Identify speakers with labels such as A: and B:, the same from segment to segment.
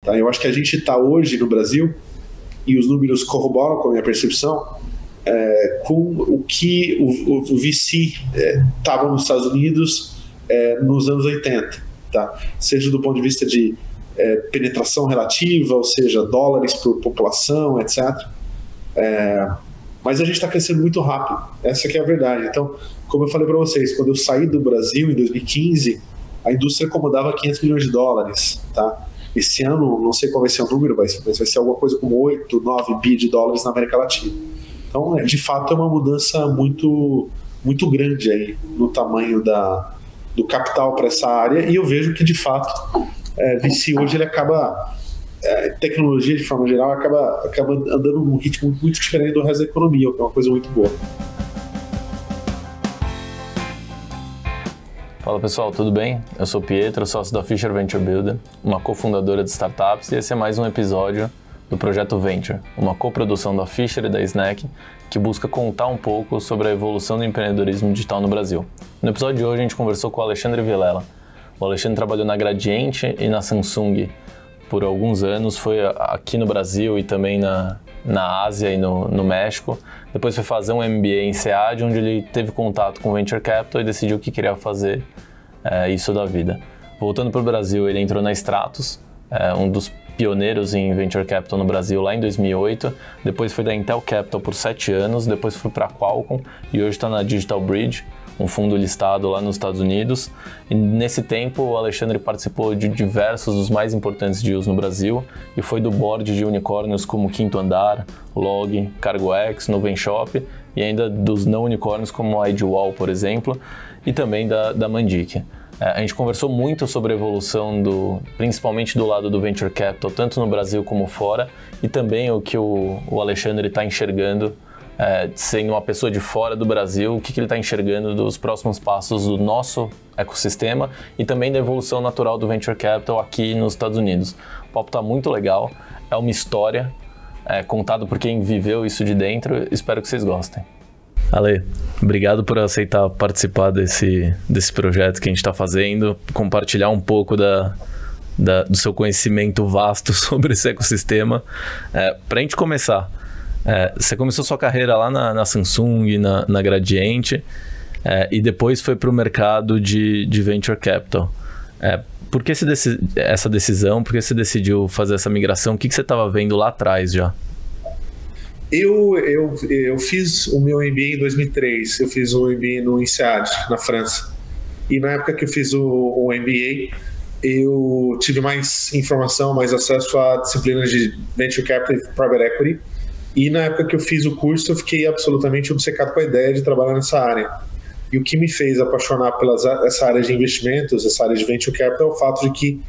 A: Tá? Eu acho que a gente está hoje no Brasil, e os números corroboram com a minha percepção, com o que o VC estava nos Estados Unidos nos anos 80, tá? Seja do ponto de vista de penetração relativa, ou seja, dólares por população, etc. Mas a gente está crescendo muito rápido, essa que é a verdade. Então, como eu falei para vocês, quando eu saí do Brasil em 2015, a indústria comandava 500 milhões de dólares, tá? Esse ano, não sei qual vai ser o número, mas vai ser alguma coisa como 8, 9 bi de dólares na América Latina. Então, de fato, é uma mudança muito, muito grande aí no tamanho do capital para essa área, e eu vejo que, de fato, VC hoje ele acaba, tecnologia de forma geral, acaba andando num ritmo muito diferente do resto da economia, o que é uma coisa muito boa.
B: Fala pessoal, tudo bem? Eu sou o Pietro, sócio da Fisher Venture Builder, uma cofundadora de startups, e esse é mais um episódio do Projeto Venture, uma coprodução da Fisher e da Snack, que busca contar um pouco sobre a evolução do empreendedorismo digital no Brasil. No episódio de hoje a gente conversou com o Alexandre Vilela. O Alexandre trabalhou na Gradiente e na Samsung por alguns anos, foi aqui no Brasil e também na Ásia e no México. Depois foi fazer um MBA em SEAD, onde ele teve contato com Venture Capital e decidiu que queria fazer isso da vida. Voltando para o Brasil, ele entrou na Stratos, um dos pioneiros em Venture Capital no Brasil lá em 2008, depois foi da Intel Capital por 7 anos, depois foi para a Qualcomm e hoje está na Digital Bridge, um fundo listado lá nos Estados Unidos. E nesse tempo, o Alexandre participou de diversos dos mais importantes deals no Brasil e foi do board de unicórnios como Quinto Andar, Log, CargoX, Nuvenshop e ainda dos não unicórnios como a Edwall, por exemplo, e também da Mandic. A gente conversou muito sobre a evolução principalmente do lado do Venture Capital, tanto no Brasil como fora, e também o que o Alexandre está enxergando, sendo uma pessoa de fora do Brasil, o que ele está enxergando dos próximos passos do nosso ecossistema e também da evolução natural do Venture Capital aqui nos Estados Unidos. O papo está muito legal, é uma história contada por quem viveu isso de dentro, espero que vocês gostem. Ale, obrigado por aceitar participar desse projeto que a gente está fazendo, compartilhar um pouco do seu conhecimento vasto sobre esse ecossistema. Para a gente começar, você começou sua carreira lá na Samsung, na Gradiente, e depois foi para o mercado de Venture Capital. Por que essa decisão? Por que você decidiu fazer essa migração? O que você estava vendo lá atrás já?
A: Eu fiz o meu MBA em 2003, eu fiz o MBA no INSEAD, na França. E na época que eu fiz o MBA, eu tive mais informação, mais acesso a disciplinas de Venture Capital e Private Equity. E na época que eu fiz o curso, eu fiquei absolutamente obcecado com a ideia de trabalhar nessa área. E o que me fez apaixonar por essa área de investimentos, essa área de Venture Capital, é o fato de que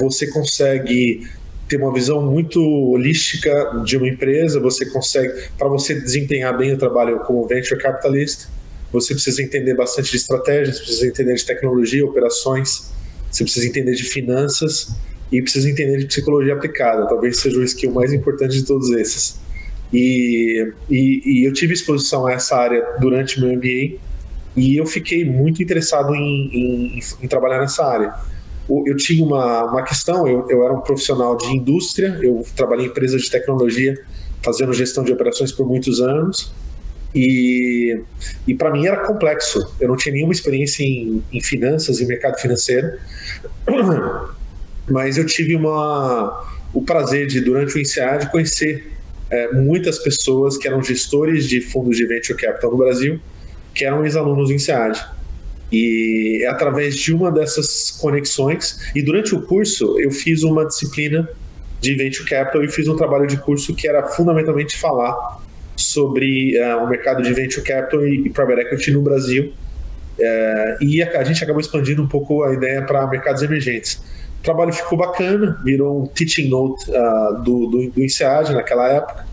A: você consegue ter uma visão muito holística de uma empresa, você consegue, para você desempenhar bem o trabalho como Venture Capitalist, você precisa entender bastante de estratégia, você precisa entender de tecnologia, operações, você precisa entender de finanças e precisa entender de psicologia aplicada, talvez seja o skill mais importante de todos esses. E eu tive exposição a essa área durante o meu MBA e eu fiquei muito interessado em trabalhar nessa área. Eu tinha uma questão, eu era um profissional de indústria, eu trabalhei em empresas de tecnologia, fazendo gestão de operações por muitos anos, e para mim era complexo, eu não tinha nenhuma experiência em finanças, em mercado financeiro, mas eu tive o prazer de, durante o INSEAD, conhecer muitas pessoas que eram gestores de fundos de Venture Capital no Brasil, que eram ex-alunos do INSEAD. E através de uma dessas conexões, e durante o curso eu fiz uma disciplina de Venture Capital e fiz um trabalho de curso que era fundamentalmente falar sobre o mercado de Venture Capital e Private Equity no Brasil, e a gente acabou expandindo um pouco a ideia para mercados emergentes. O trabalho ficou bacana, virou um teaching note do INSEAD naquela época,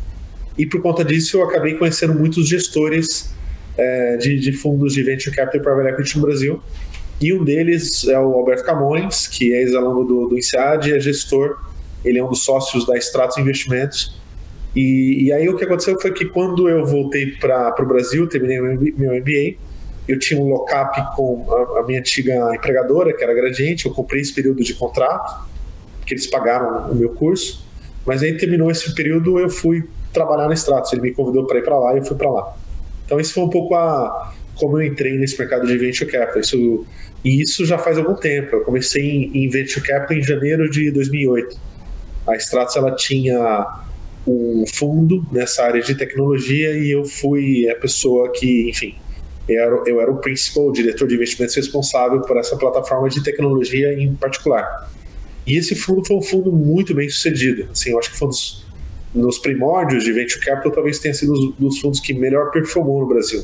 A: e por conta disso eu acabei conhecendo muitos gestores de fundos de Venture Capital e Private Equity no Brasil, e um deles é o Alberto Camões, que é ex-aluno do INSEAD, é gestor, ele é um dos sócios da Stratos Investimentos, e aí o que aconteceu foi que quando eu voltei para o Brasil, terminei meu MBA, eu tinha um lock-up com a minha antiga empregadora, que era a Gradiente, eu comprei esse período de contrato, porque eles pagaram o meu curso, mas aí terminou esse período, eu fui trabalhar na Stratos, ele me convidou para ir para lá e eu fui para lá. Então isso foi um pouco como eu entrei nesse mercado de Venture Capital, isso já faz algum tempo. Eu comecei em Venture Capital em janeiro de 2008. A Stratos, ela tinha um fundo nessa área de tecnologia e eu fui a pessoa que, enfim, eu era o principal, o diretor de investimentos responsável por essa plataforma de tecnologia em particular. E esse fundo foi um fundo muito bem sucedido. Assim, eu acho que foi nos primórdios de Venture Capital, talvez tenha sido um dos fundos que melhor performou no Brasil.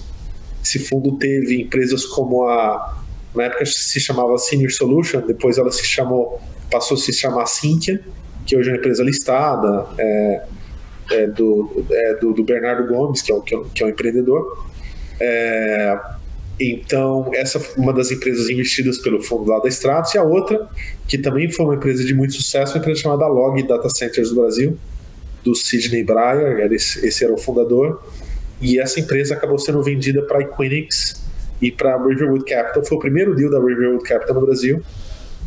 A: Esse fundo teve empresas como na época se chamava Senior Solution, depois ela passou a se chamar Sinqia, que hoje é uma empresa listada, do Bernardo Gomes, que é um empreendedor. Então, essa foi uma das empresas investidas pelo fundo lá da Stratos, e a outra, que também foi uma empresa de muito sucesso, uma empresa chamada Log Data Centers do Brasil, do Sidney Breyer, esse era o fundador, e essa empresa acabou sendo vendida para a Equinix e para a Riverwood Capital. Foi o primeiro deal da Riverwood Capital no Brasil,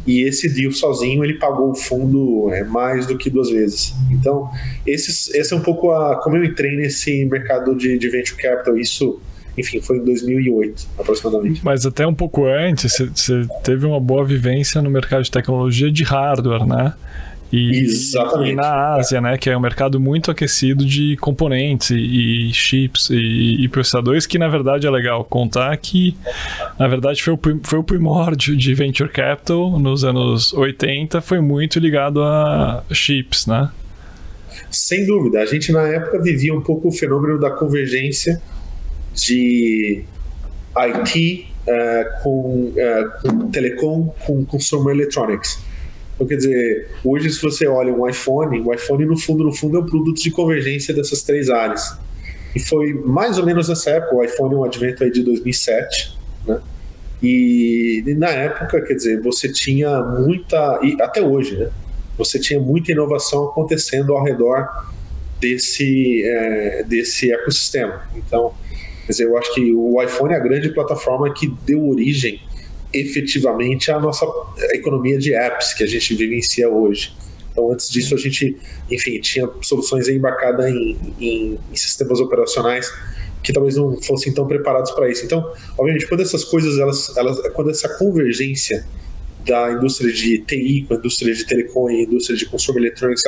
A: e esse deal sozinho ele pagou o fundo mais do que 2 vezes. Então, esse é um pouco como eu entrei nesse mercado de Venture Capital. Isso, enfim, foi em 2008, aproximadamente.
C: Mas até um pouco antes, você teve uma boa vivência no mercado de tecnologia de hardware, né?
A: Exatamente.
C: E na Ásia, né, que é um mercado muito aquecido de componentes e chips e processadores, que na verdade é legal contar que na verdade foi o primórdio de Venture Capital nos anos 80, foi muito ligado a chips, né?
A: Sem dúvida, a gente na época vivia um pouco o fenômeno da convergência de IT com telecom, com consumer electronics. Então, quer dizer, hoje se você olha o iPhone no fundo é um produto de convergência dessas 3 áreas. E foi mais ou menos nessa época, o iPhone é um advento aí de 2007, né? E na época, quer dizer, você tinha muita, e até hoje, né? Você tinha muita inovação acontecendo ao redor desse ecossistema. Então, quer dizer, eu acho que o iPhone é a grande plataforma que deu origem efetivamente a nossa economia de apps que a gente vivencia hoje. Então, antes disso, a gente, enfim, tinha soluções embarcadas em sistemas operacionais que talvez não fossem tão preparados para isso. Então, obviamente, quando essas coisas, quando essa convergência da indústria de TI com a indústria de telecom e a indústria de consumer electronics,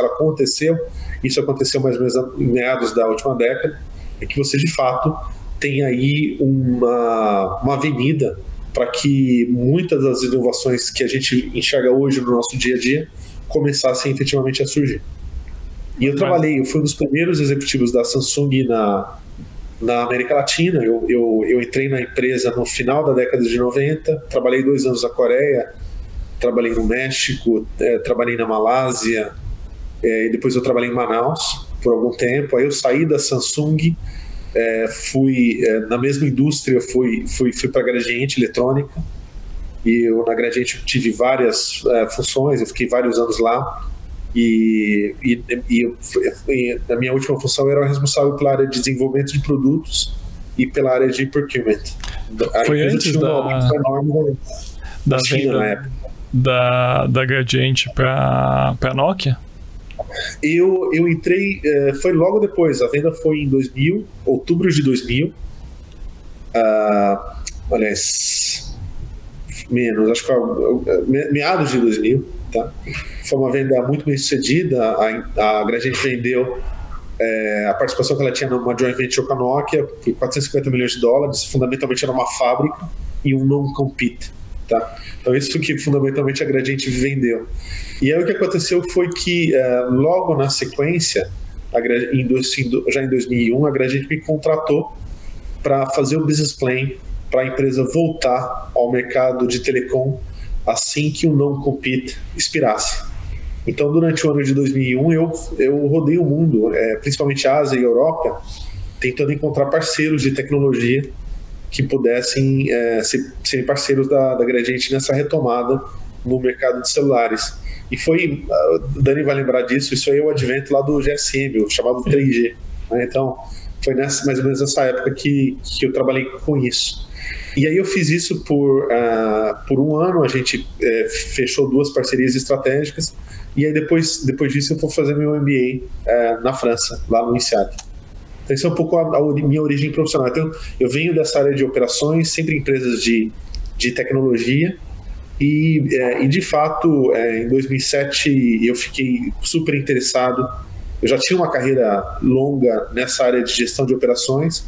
A: isso aconteceu mais ou menos em meados da última década, é que você, de fato, tem aí uma avenida para que muitas das inovações que a gente enxerga hoje no nosso dia a dia começassem efetivamente a surgir. E eu fui um dos primeiros executivos da Samsung na América Latina. Eu entrei na empresa no final da década de 90, trabalhei 2 anos na Coreia, trabalhei no México, trabalhei na Malásia, e depois eu trabalhei em Manaus por algum tempo. Aí eu saí da Samsung, fui na mesma indústria, fui para a Gradiente Eletrônica, e eu na Gradiente tive várias funções, eu fiquei vários anos lá, e na minha última função eu era responsável pela área de desenvolvimento de produtos e pela área de procurement.
C: Foi antes da
A: China, na época.
C: Da Gradiente para a Nokia?
A: Eu entrei, foi logo depois, a venda foi em 2000, outubro de 2000, menos, acho que foi meados de 2000, tá? Foi uma venda muito bem sucedida. A Gradiente vendeu a participação que ela tinha numa joint venture com a Nokia por $450 milhões, fundamentalmente era uma fábrica e um non-compete, tá? Então isso que fundamentalmente a Gradiente vendeu. E aí o que aconteceu foi que logo na sequência, já em 2001, a Gradiente me contratou para fazer o business plan para a empresa voltar ao mercado de telecom assim que o non-compete expirasse. Então, durante o ano de 2001, eu rodei o mundo, principalmente a Ásia e a Europa, tentando encontrar parceiros de tecnologia que pudessem ser parceiros da Gradiente nessa retomada no mercado de celulares. E foi, Dani vai lembrar disso, isso aí é o advento lá do GSM, o chamado 3G. Né? Então, foi mais ou menos nessa época que eu trabalhei com isso. E aí eu fiz isso por um ano, a gente fechou 2 parcerias estratégicas, E aí depois disso eu fui fazer meu MBA na França, lá no INSEAD. Então isso é um pouco a minha origem profissional. Então eu venho dessa área de operações, sempre em empresas de tecnologia, e de fato em 2007 eu fiquei super interessado. Eu já tinha uma carreira longa nessa área de gestão de operações,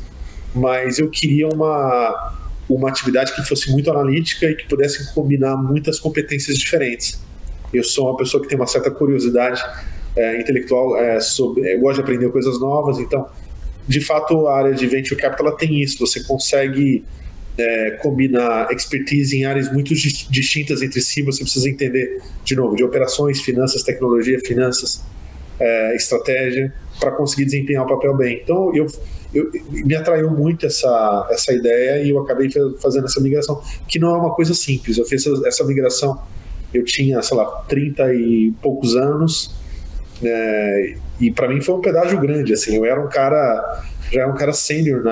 A: mas eu queria uma atividade que fosse muito analítica e que pudesse combinar muitas competências diferentes. Eu sou uma pessoa que tem uma certa curiosidade intelectual, eu gosto de aprender coisas novas, então, de fato, a área de Venture Capital ela tem isso, você consegue combinar expertise em áreas muito distintas entre si, você precisa entender, de novo, de operações, finanças, tecnologia, finanças, estratégia, para conseguir desempenhar o papel bem. Então, me atraiu muito essa ideia e eu acabei fazendo essa migração, que não é uma coisa simples. Eu fiz essa migração, eu tinha, sei lá, 30 e poucos anos, e para mim foi um pedágio grande, assim, eu era um cara sênior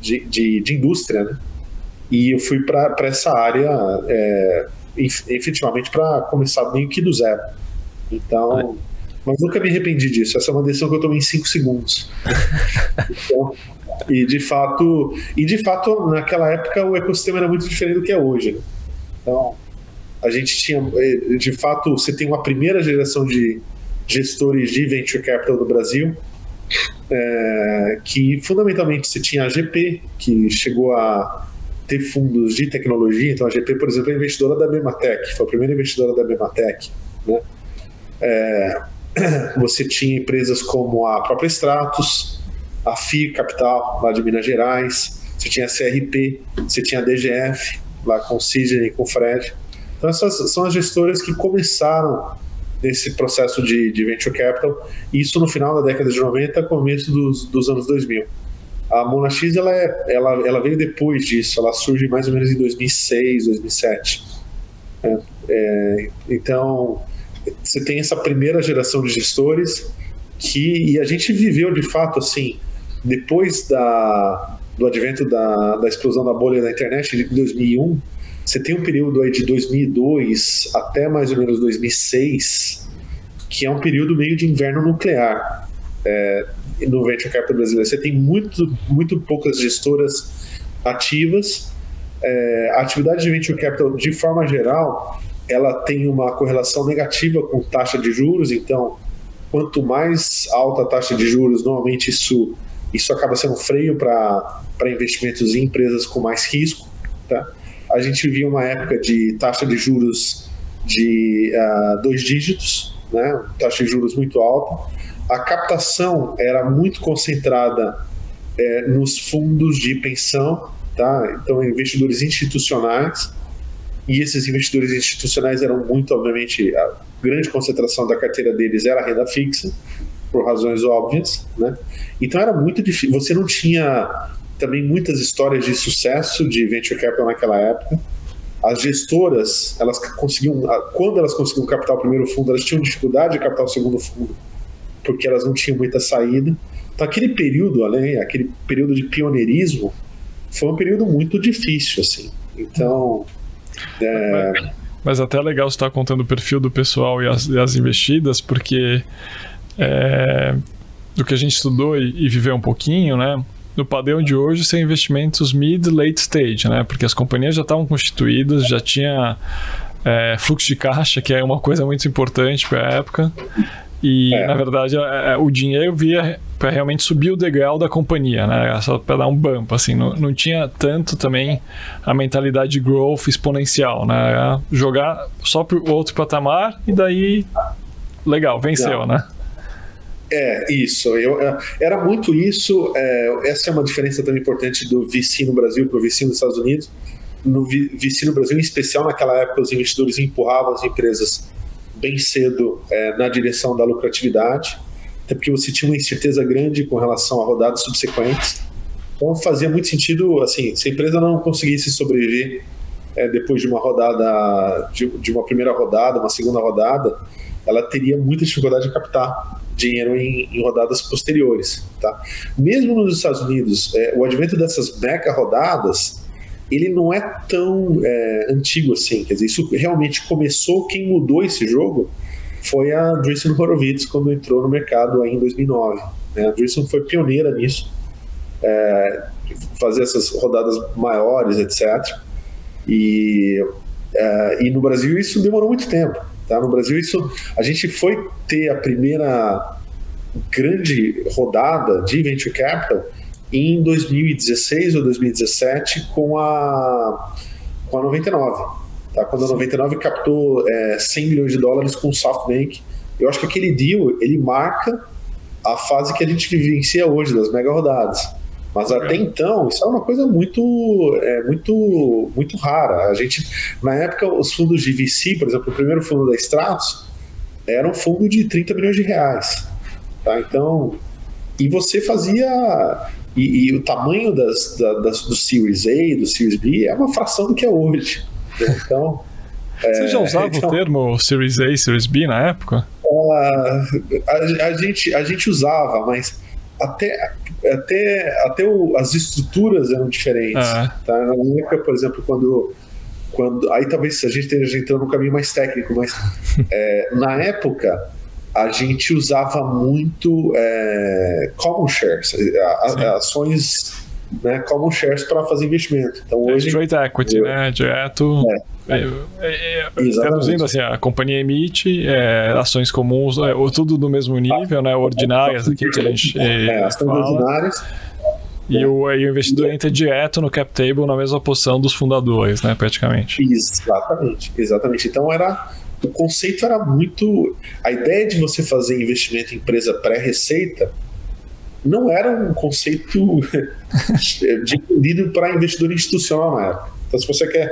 A: de indústria, né? E eu fui para essa área efetivamente para começar meio que do zero. Então, mas nunca me arrependi disso. Essa é uma decisão que eu tomei em 5 segundos. Então, e de fato, naquela época o ecossistema era muito diferente do que é hoje, né? Então, a gente tinha, de fato, você tem uma primeira geração de gestores de Venture Capital no Brasil, que fundamentalmente você tinha a GP, que chegou a ter fundos de tecnologia. Então a GP, por exemplo, é investidora da Bematec, foi a primeira investidora da Bematec, né? Você tinha empresas como a própria Stratos, a FIR Capital, lá de Minas Gerais, você tinha a CRP, você tinha a DGF, lá com o Sidney e com o Fred. Então essas são as gestoras que começaram nesse processo de Venture Capital, isso no final da década de 90, começo dos anos 2000. A Monax, ela veio depois disso, ela surge mais ou menos em 2006, 2007. Então, você tem essa primeira geração de gestores e a gente viveu, de fato, assim, depois do advento da explosão da bolha da internet, de 2001, você tem um período aí de 2002 até mais ou menos 2006, que é um período meio de inverno nuclear no Venture Capital brasileiro. Você tem muito poucas gestoras ativas. A atividade de Venture Capital, de forma geral, ela tem uma correlação negativa com taxa de juros. Então, quanto mais alta a taxa de juros, normalmente isso acaba sendo um freio para investimentos em empresas com mais risco, tá? A gente vivia uma época de taxa de juros de 2 dígitos, né? Taxa de juros muito alta. A captação era muito concentrada nos fundos de pensão, tá? Então, investidores institucionais, e esses investidores institucionais eram muito, obviamente, a grande concentração da carteira deles era a renda fixa, por razões óbvias, né? Então era muito difícil, você não tinha também muitas histórias de sucesso de Venture Capital naquela época. As gestoras, quando elas conseguiam captar o primeiro fundo, elas tinham dificuldade de captar o segundo fundo, porque elas não tinham muita saída. Então aquele período de pioneirismo foi um período muito difícil, assim. Então...
C: Mas até é legal você estar contando o perfil do pessoal e as investidas, porque do que a gente estudou e viveu um pouquinho, né? No padrão de hoje, são investimentos mid-late stage, né? Porque as companhias já estavam constituídas, já tinha fluxo de caixa, que é uma coisa muito importante para a época. E, na verdade, o dinheiro via para realmente subir o degrau da companhia, né? Só para dar um bump, assim. Não tinha tanto também a mentalidade de growth exponencial, né? Era jogar só para o outro patamar e daí, legal, venceu, né?
A: Isso. Era muito isso. Essa é uma diferença também importante do VC no Brasil para o VC nos Estados Unidos. No VC no Brasil, em especial naquela época, os investidores empurravam as empresas bem cedo na direção da lucratividade, até porque você tinha uma incerteza grande com relação a rodadas subsequentes. Então fazia muito sentido, assim, se a empresa não conseguisse sobreviver depois de uma rodada, de uma primeira rodada, uma segunda rodada, ela teria muita dificuldade de captar dinheiro em rodadas posteriores, tá? Mesmo nos Estados Unidos, o advento dessas mega rodadas, ele não é tão antigo assim. Quer dizer, isso realmente começou, quem mudou esse jogo foi a Andreessen Horowitz, quando entrou no mercado aí em 2009. Né? A Andreessen foi pioneira nisso, fazer essas rodadas maiores, etc. E no Brasil isso demorou muito tempo. Tá? No Brasil a gente foi ter a primeira grande rodada de Venture Capital em 2016 ou 2017 com a 99. Tá? Quando a 99 captou $100 milhões com o SoftBank. Eu acho que aquele deal, ele marca a fase que a gente vivencia hoje, das mega rodadas. Mas até então, isso é uma coisa muito rara. A gente, na época, os fundos de VC, por exemplo, o primeiro fundo da Stratos, era um fundo de R$30 milhões. Tá? Então, e você fazia... E o tamanho do Series A e do Series B é uma fração do que é hoje. Então,
C: você já usava o termo Series A e Series B na época?
A: A gente usava, mas até as estruturas eram diferentes. Tá? Na época, por exemplo, quando aí talvez a gente esteja entrando num caminho mais técnico, mas na época a gente usava muito common shares, ações, né, common shares para fazer investimento. Então hoje
C: straight equity, né, direto. Traduzindo assim, a companhia emite ações comuns, tudo do mesmo nível, né, ordinárias aqui que a gente
A: ações ordinárias.
C: E o investidor entra direto no cap table na mesma posição dos fundadores, né, praticamente.
A: Exatamente. Então o conceito era muito... A ideia de você fazer investimento em empresa pré-receita não era um conceito definido para investidor institucional na época. Então, se você quer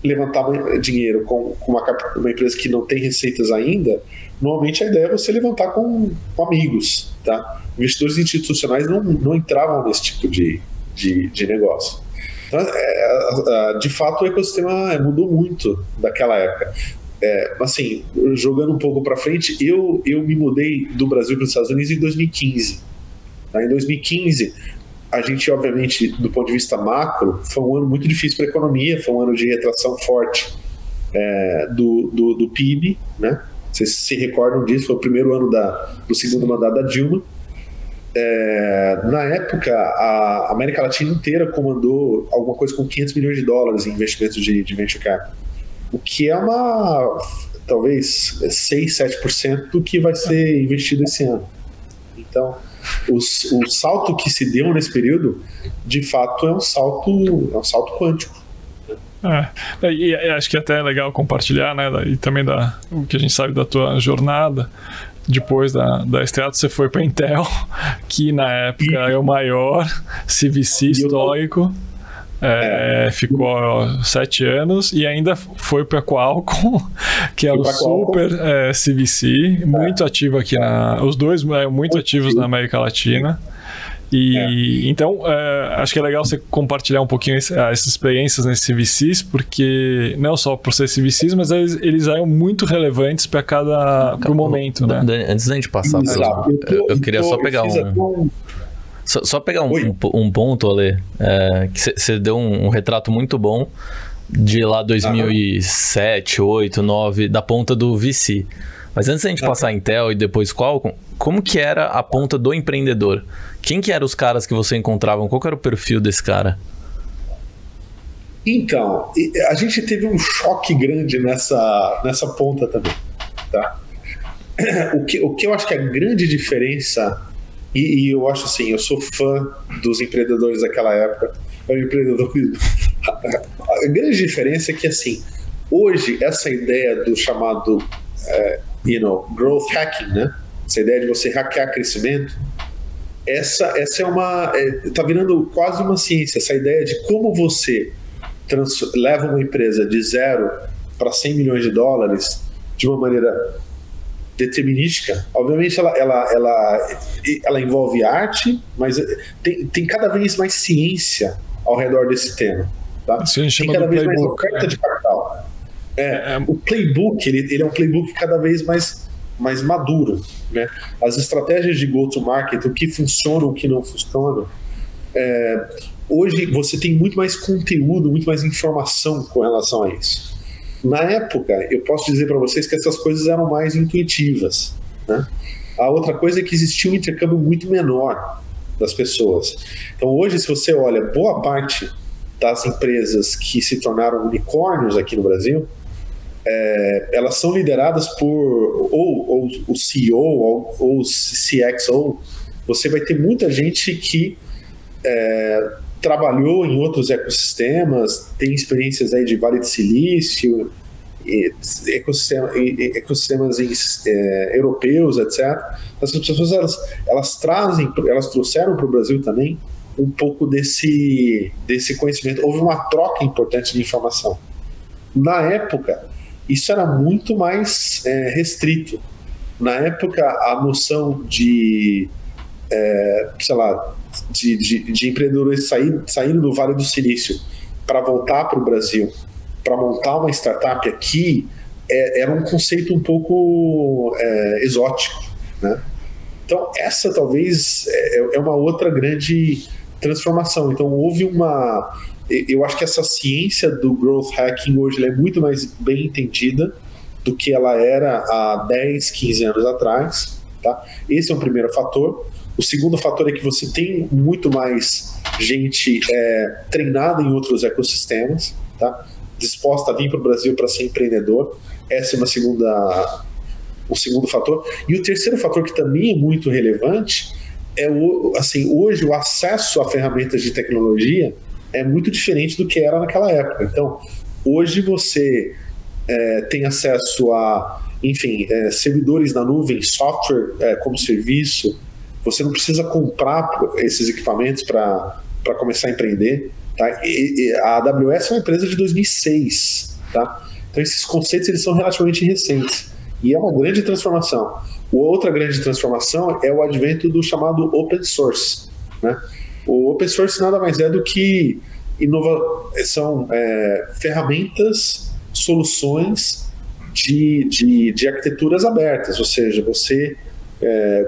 A: levantar dinheiro com uma empresa que não tem receitas ainda, normalmente a ideia é você levantar com amigos. Tá? Investidores institucionais não entravam nesse tipo de negócio. Então, de fato, o ecossistema mudou muito daquela época. Assim, jogando um pouco para frente, eu me mudei do Brasil para os Estados Unidos em 2015. Tá? Em 2015, a gente, obviamente, do ponto de vista macro, foi um ano muito difícil para a economia, foi um ano de retração forte do PIB, né? Vocês se recordam disso, foi o primeiro ano do segundo mandato da Dilma. Na época, a América Latina inteira comandou alguma coisa com $500 milhões em investimentos de venture capital, o que é talvez 6-7% do que vai ser investido esse ano. Então, o salto que se deu nesse período, de fato, é um salto quântico.
C: E acho que até é legal compartilhar, né, e também o que a gente sabe da tua jornada. Depois da Stratos, você foi para a Intel, que na época é o maior CVC histórico, ficou 7 anos, e ainda foi para a Qualcomm, que é o super CVC, muito ativo aqui, os dois muito ativos na América Latina. Então, acho que é legal você compartilhar um pouquinho essas experiências nesses CVCs, porque não só por ser CVCs, mas eles eram muito relevantes para pro momento, né?
B: Antes da gente passar, eu queria só pegar só pegar um ponto, Ale, que você deu um retrato muito bom de lá 2007, 2008, 2009, da ponta do VC. Mas antes da gente passar a Intel e depois Qualcomm, como que era a ponta do empreendedor? Quem que eram os caras que você encontrava? Qual que era o perfil desse cara?
A: Então, a gente teve um choque grande nessa ponta também. Tá? O que eu acho que a grande diferença, e eu acho assim, eu sou fã dos empreendedores daquela época, a grande diferença é que, assim, hoje essa ideia do chamado growth hacking, né? Essa ideia de você hackear crescimento, essa é tá virando quase uma ciência, essa ideia de como você leva uma empresa de 0 para $100 milhões de uma maneira determinística. Obviamente ela envolve arte, mas tem cada vez mais ciência ao redor desse tema, tá? Tem cada vez mais oferta de capital. O playbook, ele é um playbook cada vez mais maduro, né? As estratégias de go-to-market, o que funciona, o que não funciona. Hoje você tem muito mais conteúdo, muito mais informação com relação a isso. Na época, eu posso dizer para vocês que essas coisas eram mais intuitivas, né? A outra coisa é que existia um intercâmbio muito menor das pessoas. Então hoje, se você olha, boa parte das empresas que se tornaram unicórnios aqui no Brasil, elas são lideradas por ou o CEO ou o CXO. Você vai ter muita gente que trabalhou em outros ecossistemas, tem experiências aí de Vale do Silício, ecossistemas europeus, etc. Essas pessoas elas trouxeram para o Brasil também um pouco desse conhecimento. Houve uma troca importante de informação. Na época, isso era muito mais restrito. Na época, a noção de empreendedores saindo do Vale do Silício para voltar para o Brasil, para montar uma startup aqui, era um conceito um pouco exótico, né? Então essa talvez é uma outra grande transformação. Então eu acho que essa ciência do growth hacking hoje é muito mais bem entendida do que ela era há 10, 15 anos atrás, tá? Esse é o primeiro fator. O segundo fator é que você tem muito mais gente treinada em outros ecossistemas, tá? Disposta a vir para o Brasil para ser empreendedor. Esse é o segundo fator. E o terceiro fator, que também é muito relevante, hoje o acesso a ferramentas de tecnologia é muito diferente do que era naquela época. Então, hoje você tem acesso a, servidores na nuvem, software como serviço. Você não precisa comprar esses equipamentos para começar a empreender, tá? A AWS é uma empresa de 2006, tá? Então esses conceitos eles são relativamente recentes e é uma grande transformação. Outra grande transformação é o advento do chamado open source, né? O open source nada mais é do que são ferramentas, soluções de arquiteturas abertas, ou seja, você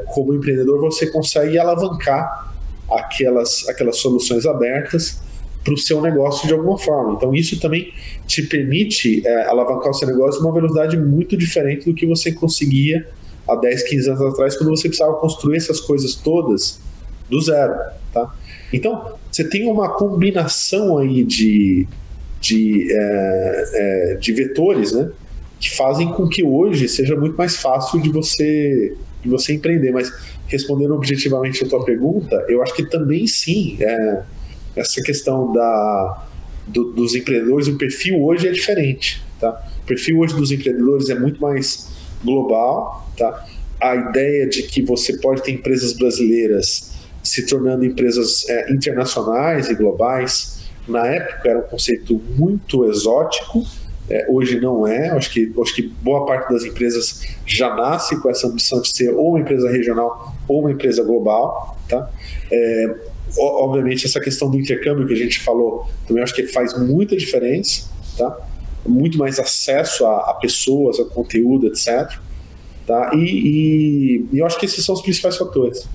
A: como empreendedor você consegue alavancar aquelas soluções abertas para o seu negócio de alguma forma. Então isso também te permite alavancar o seu negócio numa velocidade muito diferente do que você conseguia há 10, 15 anos atrás, quando você precisava construir essas coisas todas do zero, tá? Então você tem uma combinação aí de vetores, né, que fazem com que hoje seja muito mais fácil de você empreender. Mas respondendo objetivamente a tua pergunta, eu acho que também sim, essa questão dos empreendedores, o perfil hoje é diferente, tá? O perfil hoje dos empreendedores é muito mais global, tá? A ideia de que você pode ter empresas brasileiras se tornando empresas internacionais e globais, na época era um conceito muito exótico. Hoje não é. Acho que boa parte das empresas já nasce com essa ambição de ser ou uma empresa regional ou uma empresa global, tá? Obviamente essa questão do intercâmbio que a gente falou também acho que faz muita diferença, tá? Muito mais acesso a pessoas, a conteúdo, etc, tá? E eu acho que esses são os principais fatores.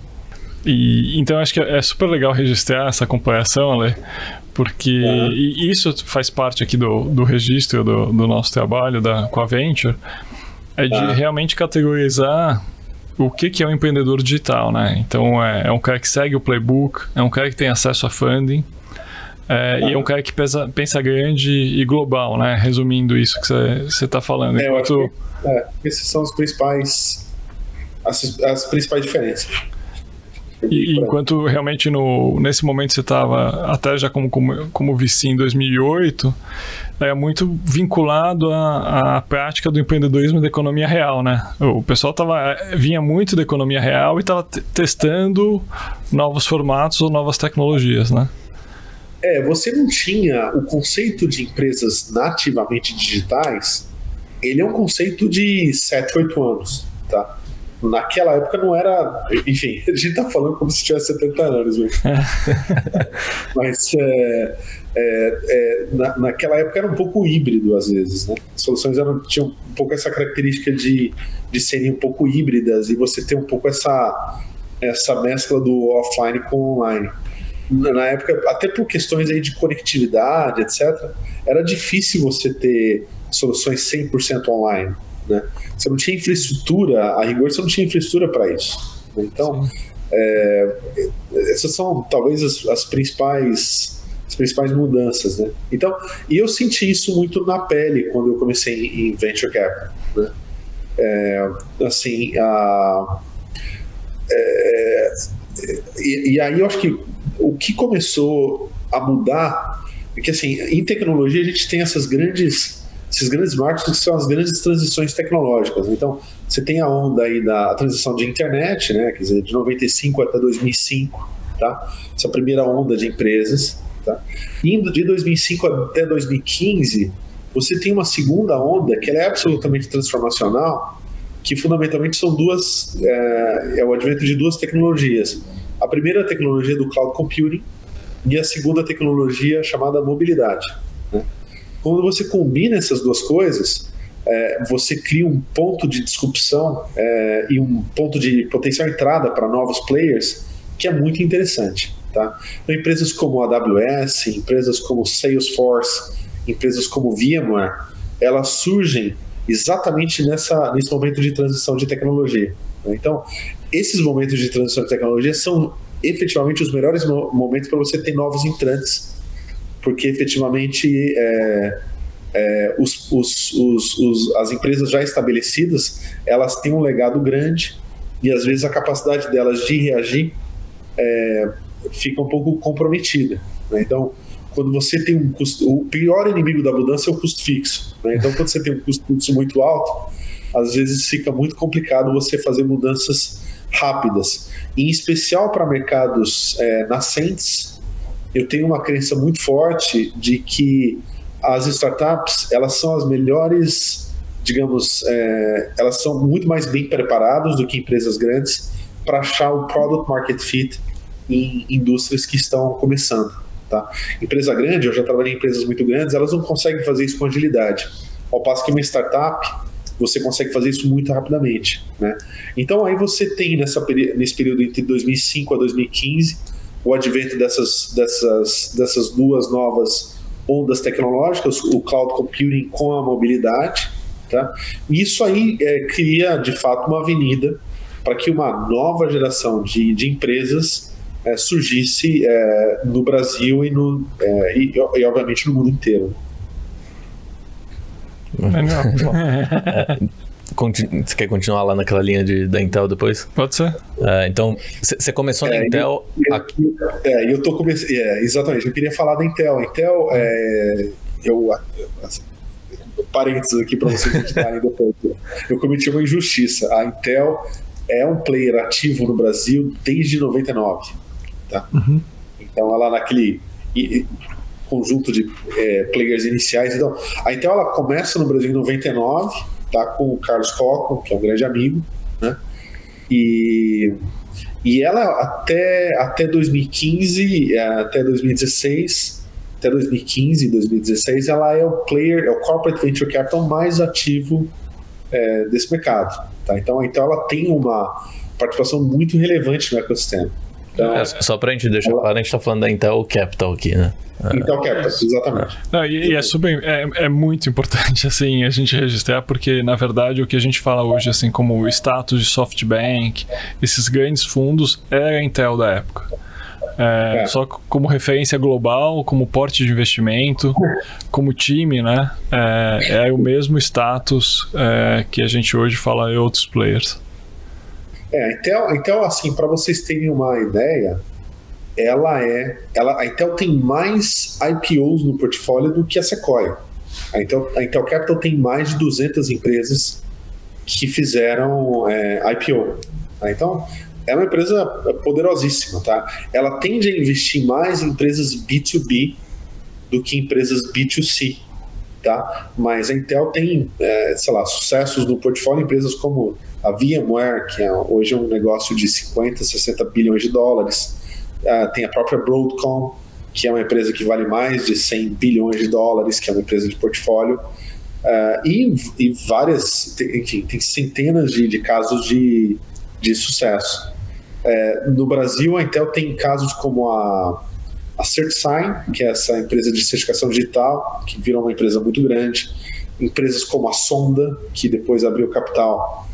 C: Então acho que é super legal registrar essa comparação, Ale, porque e isso faz parte aqui do registro do nosso trabalho com a Venture, de realmente categorizar o que é um empreendedor digital, né? Então é um cara que segue o playbook, é um cara que tem acesso a funding, e é um cara que pensa grande e global, né? Resumindo isso que você está falando.
A: Esses são os principais, as principais diferenças.
C: E enquanto realmente nesse momento você estava até já como VC em 2008, é muito vinculado à prática do empreendedorismo da economia real, né? O pessoal vinha muito da economia real e estava testando novos formatos ou novas tecnologias, né?
A: Você não tinha o conceito de empresas nativamente digitais. Ele é um conceito de 7, 8 anos, tá? Naquela época não era... Enfim, a gente tá falando como se tivesse 70 anos, né? Mas naquela época era um pouco híbrido, às vezes, né? As soluções tinham um pouco essa característica de serem um pouco híbridas e você ter um pouco essa mescla do offline com o online. Na época, até por questões aí de conectividade, etc., era difícil você ter soluções 100% online, né? Você não tinha infraestrutura, a rigor você não tinha infraestrutura para isso, né? Então, essas são talvez as principais mudanças, né? Então, e eu senti isso muito na pele quando eu comecei em Venture Capital, né? E aí eu acho que o que começou a mudar é que, assim, em tecnologia a gente tem esses grandes marcos que são as grandes transições tecnológicas. Então, você tem a onda aí da transição de internet, né? Quer dizer, de 95 até 2005, tá? Essa primeira onda de empresas, tá? Indo de 2005 até 2015, você tem uma segunda onda que ela é absolutamente transformacional, que fundamentalmente são é o advento de duas tecnologias. A primeira tecnologia do cloud computing e a segunda tecnologia chamada mobilidade, né? Quando você combina essas duas coisas, você cria um ponto de disrupção e um ponto de potencial entrada para novos players que é muito interessante, tá? Então, empresas como a AWS, empresas como Salesforce, empresas como VMware, elas surgem exatamente nesse momento de transição de tecnologia, né? Então, esses momentos de transição de tecnologia são efetivamente os melhores momentos para você ter novos entrantes, porque efetivamente as empresas já estabelecidas, elas têm um legado grande e às vezes a capacidade delas de reagir fica um pouco comprometida, né? Então, quando você tem um custo, o pior inimigo da mudança é o custo fixo, né? Então, quando você tem um custo fixo muito alto, às vezes fica muito complicado você fazer mudanças rápidas, em especial para mercados nascentes. Eu tenho uma crença muito forte de que as startups, elas são as melhores, digamos, elas são muito mais bem preparadas do que empresas grandes para achar o product market fit em indústrias que estão começando, tá? Empresa grande, eu já trabalhei em empresas muito grandes, elas não conseguem fazer isso com agilidade, ao passo que uma startup, você consegue fazer isso muito rapidamente, né? Então aí você tem nesse período entre 2005 a 2015 o advento dessas duas novas ondas tecnológicas, o cloud computing com a mobilidade, tá? E isso aí cria, de fato, uma avenida para que uma nova geração de empresas surgisse no Brasil e, obviamente, no mundo inteiro.
B: Você quer continuar lá naquela linha da Intel depois?
C: Pode ser.
B: Então, você começou na Intel...
A: Exatamente, eu queria falar da Intel. A Intel, parênteses aqui para vocês editarem depois. Eu cometi uma injustiça. A Intel é um player ativo no Brasil desde 99. Tá?
C: Uhum.
A: Então, ela naquele conjunto de players iniciais. Então, a Intel ela começa no Brasil em 99, tá, com o Carlos Cockrum, que é um grande amigo, né? E ela até 2015, até 2016, até 2015 e 2016, ela é o corporate venture capital mais ativo desse mercado, tá? Então a Intel ela tem uma participação muito relevante no ecossistema. Então,
B: só pra gente deixar claro, a gente tá falando da Intel Capital aqui, né?
A: Intel Capital, exatamente.
C: Não, e é muito importante assim a gente registrar, porque na verdade o que a gente fala hoje assim como o status de SoftBank, esses grandes fundos, é a Intel da época. Só como referência global, como porte de investimento, como time, né? É o mesmo status que a gente hoje fala em outros players.
A: A Intel, assim, para vocês terem uma ideia, a Intel tem mais IPOs no portfólio do que a Sequoia. A Intel Capital tem mais de 200 empresas que fizeram IPO. Então, é uma empresa poderosíssima, tá? Ela tende a investir mais em empresas B2B do que em empresas B2C, tá? Mas a Intel tem, sucessos no portfólio, empresas como a VMware, que hoje é um negócio de 50, 60 bilhões de dólares. Tem a própria Broadcom, que é uma empresa que vale mais de 100 bilhões de dólares, que é uma empresa de portfólio. E várias, enfim, tem centenas de casos de sucesso. No Brasil, a Intel tem casos como a CertSign, que é essa empresa de certificação digital, que virou uma empresa muito grande. empresas como a Sonda, que depois abriu capital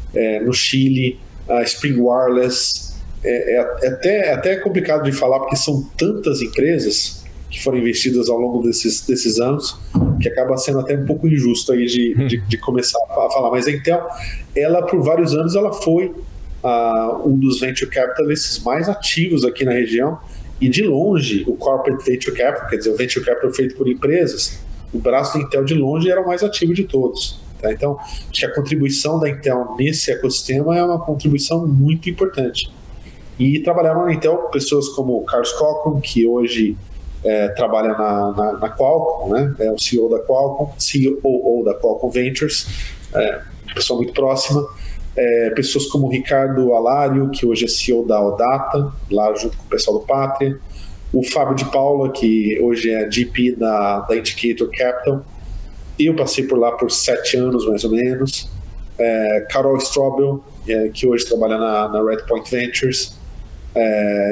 A: no Chile, a Spring Wireless. É até complicado de falar, porque são tantas empresas que foram investidas ao longo desses anos, que acaba sendo até um pouco injusto aí de começar a falar. Mas a Intel, ela por vários anos, ela foi um dos venture capitalists mais ativos aqui na região, e de longe o corporate venture capital, quer dizer, o venture capital feito por empresas, o braço da Intel de longe era o mais ativo de todos. Tá? Então, acho que a contribuição da Intel nesse ecossistema é uma contribuição muito importante. E trabalharam na Intel pessoas como o Carlos Cockrum, que hoje trabalha na Qualcomm, né? É o CEO da Qualcomm, COO da Qualcomm Ventures, pessoa muito próxima. Pessoas como o Ricardo Alário, que hoje é CEO da Odata, lá junto com o pessoal do Pátria. O Fábio de Paula, que hoje é GP da Indicator Capital. Eu passei por lá por 7 anos, mais ou menos. Carol Strobel, que hoje trabalha na Redpoint Ventures.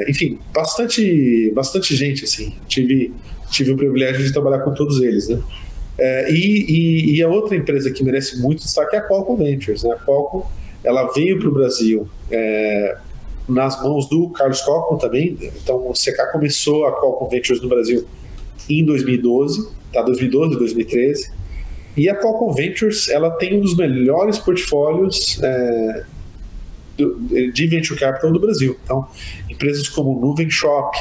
A: Enfim, bastante gente, assim. Tive o privilégio de trabalhar com todos eles, né? E a outra empresa que merece muito destaque é a Qualcomm Ventures, né? A Qualcomm, ela veio para o Brasil nas mãos do Carlos Cockrum também. Então o CK começou a Qualcomm Ventures no Brasil em 2012, tá? 2013. E a Qualcomm Ventures, ela tem um dos melhores portfólios de venture capital do Brasil. Então, empresas como Nuvem Shop,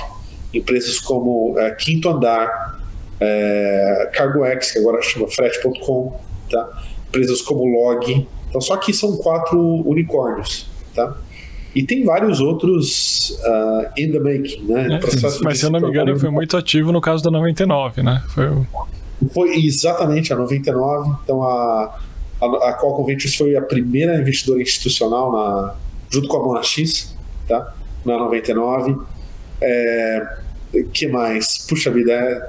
A: empresas como Quinto Andar, CargoX, que agora chama Frete.com, tá? Empresas como Log. Então, só que são 4 unicórnios, tá? E tem vários outros in the making, né?
C: Mas se eu não me engano, foi muito ativo no caso da 99, né?
A: Foi exatamente a 99. Então, a Qualcomm Ventures foi a primeira investidora institucional junto com a Monax, tá? Na 99. Que mais? Puxa vida,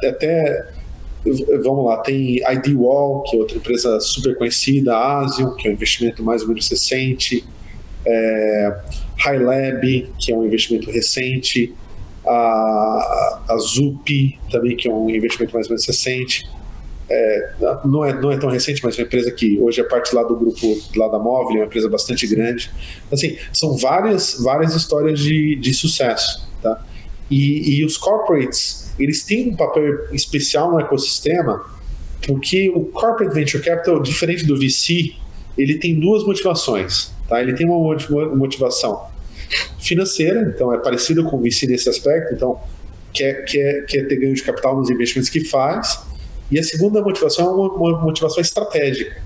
A: vamos lá, tem IDWall, que é outra empresa super conhecida, a Asium, que é um investimento mais ou menos recente, HighLab, que é um investimento recente, a Zup, também, que é um investimento mais ou menos recente. Não é tão recente, mas é uma empresa que hoje é parte lá do grupo lá da Móvel, é uma empresa bastante grande. Assim, são várias histórias de sucesso, tá? E os corporates, eles têm um papel especial no ecossistema, porque o corporate venture capital, diferente do VC, ele tem 2 motivações, tá? Ele tem uma motivação financeira, então é parecido com o VC nesse aspecto, então quer ter ganho de capital nos investimentos que faz. E a segunda motivação é uma motivação estratégica,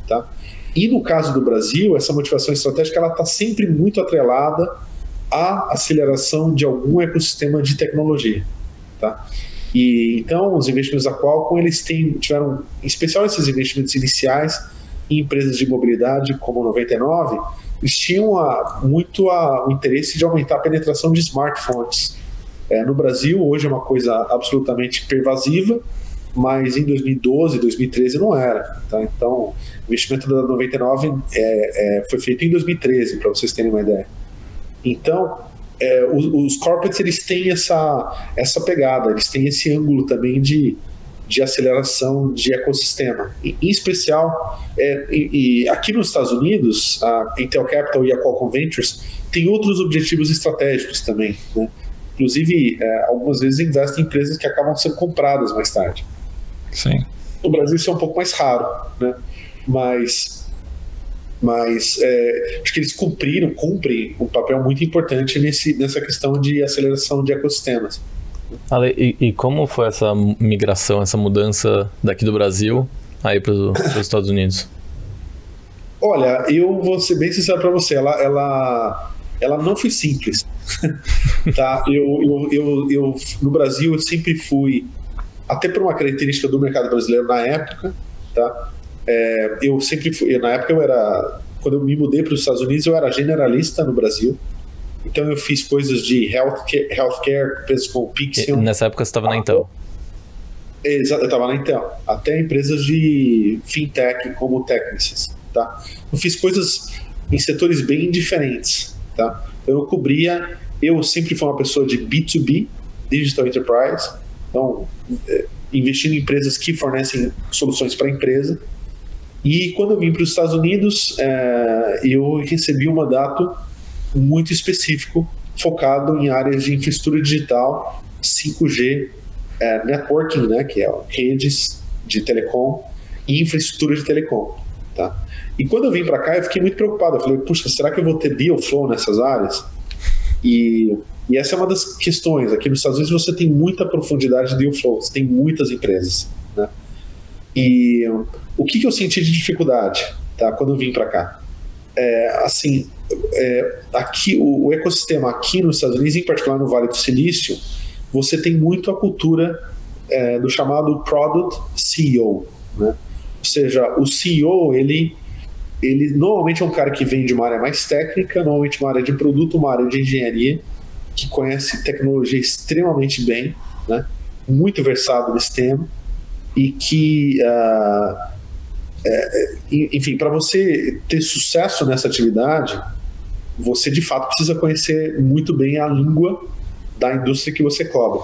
A: tá? E no caso do Brasil, essa motivação estratégica ela está sempre muito atrelada à aceleração de algum ecossistema de tecnologia, tá? E então os investimentos da Qualcomm, eles tiveram, em especial esses investimentos iniciais em empresas de mobilidade como 99, eles tinham muito o interesse de aumentar a penetração de smartphones. No Brasil, hoje é uma coisa absolutamente pervasiva, mas em 2012, 2013 não era, tá? Então, o investimento da 99 foi feito em 2013, para vocês terem uma ideia. Então, os corporates, eles têm essa pegada, eles têm esse ângulo também de aceleração de ecossistema. Em especial, aqui nos Estados Unidos, a Intel Capital e a Qualcomm Ventures têm outros objetivos estratégicos também, né? Inclusive, algumas vezes investem em empresas que acabam sendo compradas mais tarde.
C: Sim.
A: No Brasil isso é um pouco mais raro, né? Mas acho que eles cumprem um papel muito importante nessa questão de aceleração de ecossistemas.
B: Ale, e como foi essa migração, essa mudança daqui do Brasil aí para os Estados Unidos?
A: Olha, eu vou ser bem sincero para você, ela não foi simples. Tá? Eu no Brasil eu sempre fui, até por uma característica do mercado brasileiro na época, tá? Eu sempre fui, na época quando eu me mudei para os Estados Unidos, eu era generalista no Brasil, então eu fiz coisas de healthcare, empresas como Pixion.
B: Nessa época você estava na Intel?
A: Exato, eu estava na Intel, até empresas de fintech como Technisys, tá? Eu fiz coisas em setores bem diferentes, tá? Eu sempre fui uma pessoa de B2B, Digital Enterprise, então investindo em empresas que fornecem soluções para a empresa, E quando eu vim para os Estados Unidos, eu recebi um mandato muito específico, focado em áreas de infraestrutura digital, 5G, networking, né, que é redes de telecom e infraestrutura de telecom. Tá? E quando eu vim para cá, eu fiquei muito preocupado. Eu falei, puxa, será que eu vou ter deal flow nessas áreas? E essa é uma das questões. Aqui nos Estados Unidos você tem muita profundidade de deal flow, você tem muitas empresas, né? E o que eu senti de dificuldade, tá, quando eu vim para cá? Aqui, o ecossistema aqui nos Estados Unidos, em particular no Vale do Silício, você tem muito a cultura do chamado Product CEO, né? Ou seja, o CEO, ele normalmente é um cara que vem de uma área mais técnica, normalmente uma área de produto, uma área de engenharia, que conhece tecnologia extremamente bem, né? Muito versado nesse tema, e que, enfim, para você ter sucesso nessa atividade, você de fato precisa conhecer muito bem a língua da indústria que você cobra.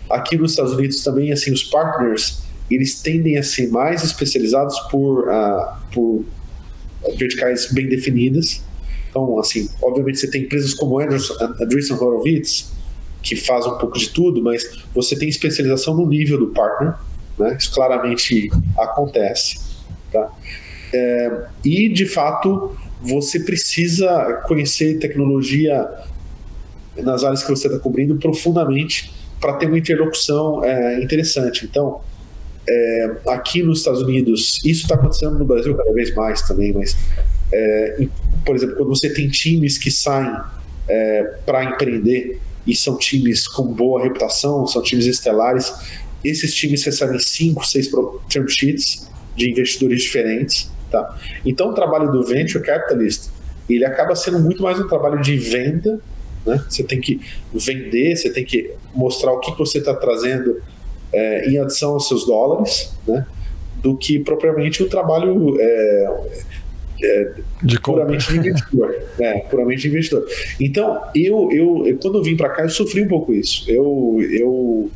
A: Aqui nos Estados Unidos também, assim, os partners, eles tendem a ser mais especializados por verticais bem definidas. Então, assim, obviamente você tem empresas como Andreessen Horowitz, que faz um pouco de tudo, mas você tem especialização no nível do partner, né? Isso claramente acontece, tá? E, de fato, você precisa conhecer tecnologia nas áreas que você está cobrindo profundamente para ter uma interlocução interessante. Então, aqui nos Estados Unidos, isso está acontecendo no Brasil cada vez mais também, mas, por exemplo, quando você tem times que saem para empreender e são times com boa reputação, são times estelares, esses times recebem 5, 6 term sheets de investidores diferentes, tá? Então o trabalho do Venture Capitalist, ele acaba sendo muito mais um trabalho de venda, né? Você tem que vender, você tem que mostrar o que você está trazendo em adição aos seus dólares, né? Do que propriamente um trabalho puramente de investidor. Puramente de investidor. Então, quando eu vim para cá, eu sofri um pouco isso. Eu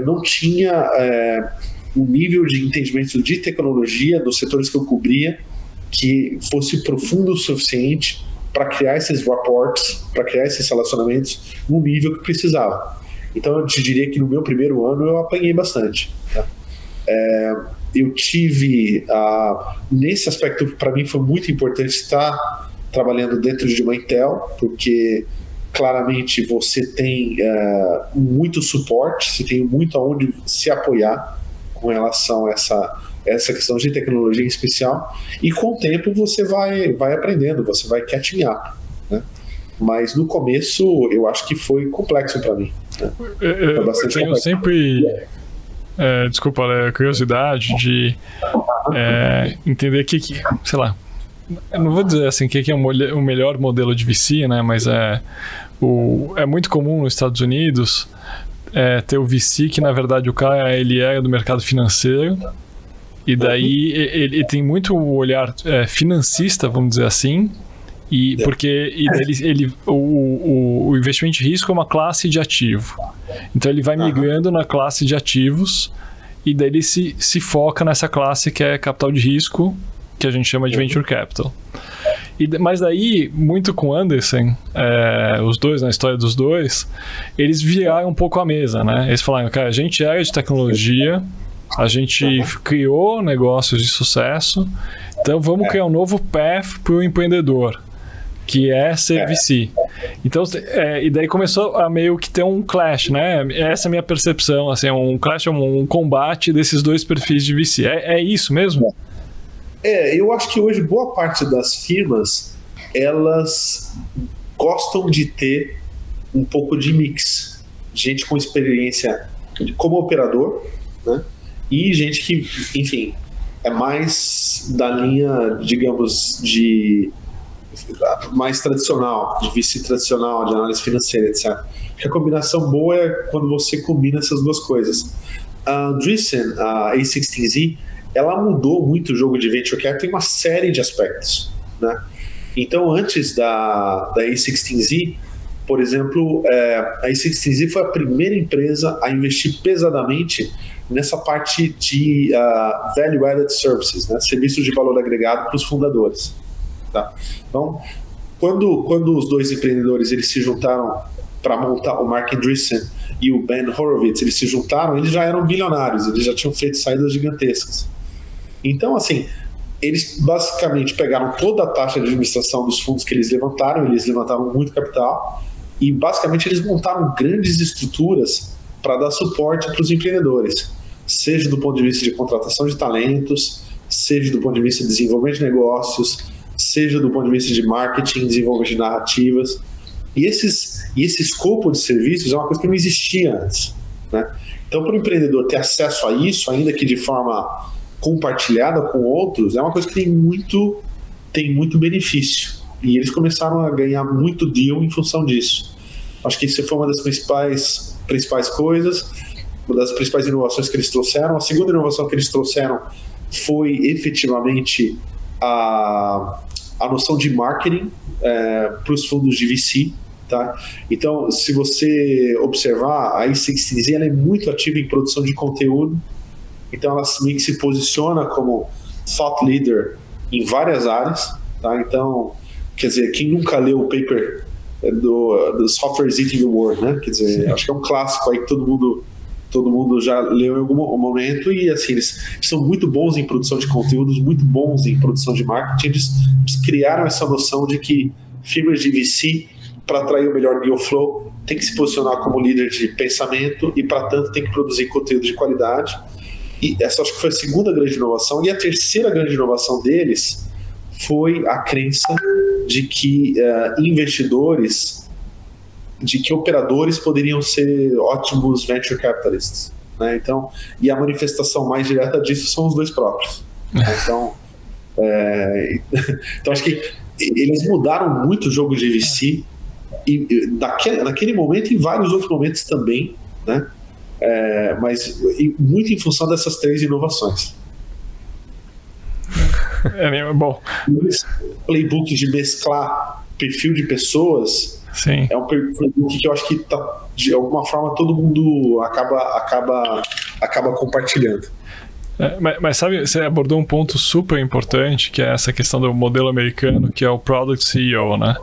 A: não tinha um nível de entendimento de tecnologia dos setores que eu cobria que fosse profundo o suficiente para criar esses reports, para criar esses relacionamentos no nível que precisava. Então, eu te diria que no meu primeiro ano eu apanhei bastante, tá? Eu tive, nesse aspecto, para mim foi muito importante estar trabalhando dentro de uma Intel, porque claramente você tem muito suporte, você tem muito aonde se apoiar com relação a essa questão de tecnologia em especial, e com o tempo você vai aprendendo, você vai catching up, né? Mas no começo eu acho que foi complexo para mim, né?
C: Eu tenho sempre desculpa, curiosidade de entender sei lá, eu não vou dizer assim que é o melhor modelo de VC, né? Mas é muito comum nos Estados Unidos ter o VC que, na verdade, o cara ele é do mercado financeiro, e daí ele tem muito o olhar financista, vamos dizer assim, porque o investimento de risco é uma classe de ativo. Então ele vai migrando na classe de ativos, e daí ele se foca nessa classe que é capital de risco, que a gente chama de Venture Capital. Mas daí, muito com Anderson, os dois, na história dos dois, eles viraram um pouco a mesa, né? Eles falaram, cara, a gente era de tecnologia, a gente criou negócios de sucesso, então vamos criar um novo path para o empreendedor, que é ser VC. Então, e daí começou a meio que ter um clash, né? Essa é a minha percepção, assim, um clash, um combate desses dois perfis de VC. É isso mesmo?
A: Eu acho que hoje boa parte das firmas, elas gostam de ter um pouco de mix. Gente com experiência como operador, né? E gente que, enfim, é mais da linha, digamos, mais tradicional, de VC tradicional, de análise financeira, etc. A combinação boa é quando você combina essas duas coisas. A Andreessen, a A16Z, ela mudou muito o jogo de Venture Capital em uma série de aspectos, né? Então, antes da A16Z, por exemplo, a A16Z foi a primeira empresa a investir pesadamente nessa parte de Value Added Services, né? Serviços de valor agregado para os fundadores. Tá? Então, quando os dois empreendedores eles se juntaram para montar, o Mark Andreessen e o Ben Horowitz, eles se juntaram, eles já eram bilionários, eles já tinham feito saídas gigantescas. Então, assim, eles basicamente pegaram toda a taxa de administração dos fundos que eles levantaram muito capital, e basicamente eles montaram grandes estruturas para dar suporte para os empreendedores, seja do ponto de vista de contratação de talentos, seja do ponto de vista de desenvolvimento de negócios, seja do ponto de vista de marketing, desenvolvimento de narrativas. E esse escopo de serviços é uma coisa que não existia antes, né? Então, para o empreendedor ter acesso a isso, ainda que de forma compartilhada com outros, é uma coisa que tem muito benefício. E eles começaram a ganhar muito deal em função disso. Acho que isso foi uma das principais coisas, uma das principais inovações que eles trouxeram. A segunda inovação que eles trouxeram foi efetivamente a noção de marketing para os fundos de VC. Tá? Então, se você observar, a A16Z ela é muito ativa em produção de conteúdo, então ela meio que se posiciona como thought leader em várias áreas. Tá? Então, quer dizer, quem nunca leu o paper do Software's Eating the World, né? Quer dizer, acho que é um clássico aí que todo mundo já leu em algum momento, e assim, eles são muito bons em produção de conteúdos, muito bons em produção de marketing. Eles criaram essa noção de que firmas de VC, para atrair o melhor deal flow, tem que se posicionar como líder de pensamento e, para tanto, tem que produzir conteúdo de qualidade. E essa acho que foi a segunda grande inovação. E a terceira grande inovação deles foi a crença de que investidores, de que operadores poderiam ser ótimos venture capitalists, né? Então, e a manifestação mais direta disso são os dois próprios. Então, então acho que eles mudaram muito o jogo de VC, e naquele momento e em vários outros momentos também, né? Mas muito em função dessas três inovações.
C: Bom,
A: o playbook de mesclar perfil de pessoas.
C: Sim.
A: É um playbook que eu acho que de alguma forma todo mundo acaba compartilhando.
C: Mas sabe, você abordou um ponto super importante, que é essa questão do modelo americano, que é o Product CEO, né?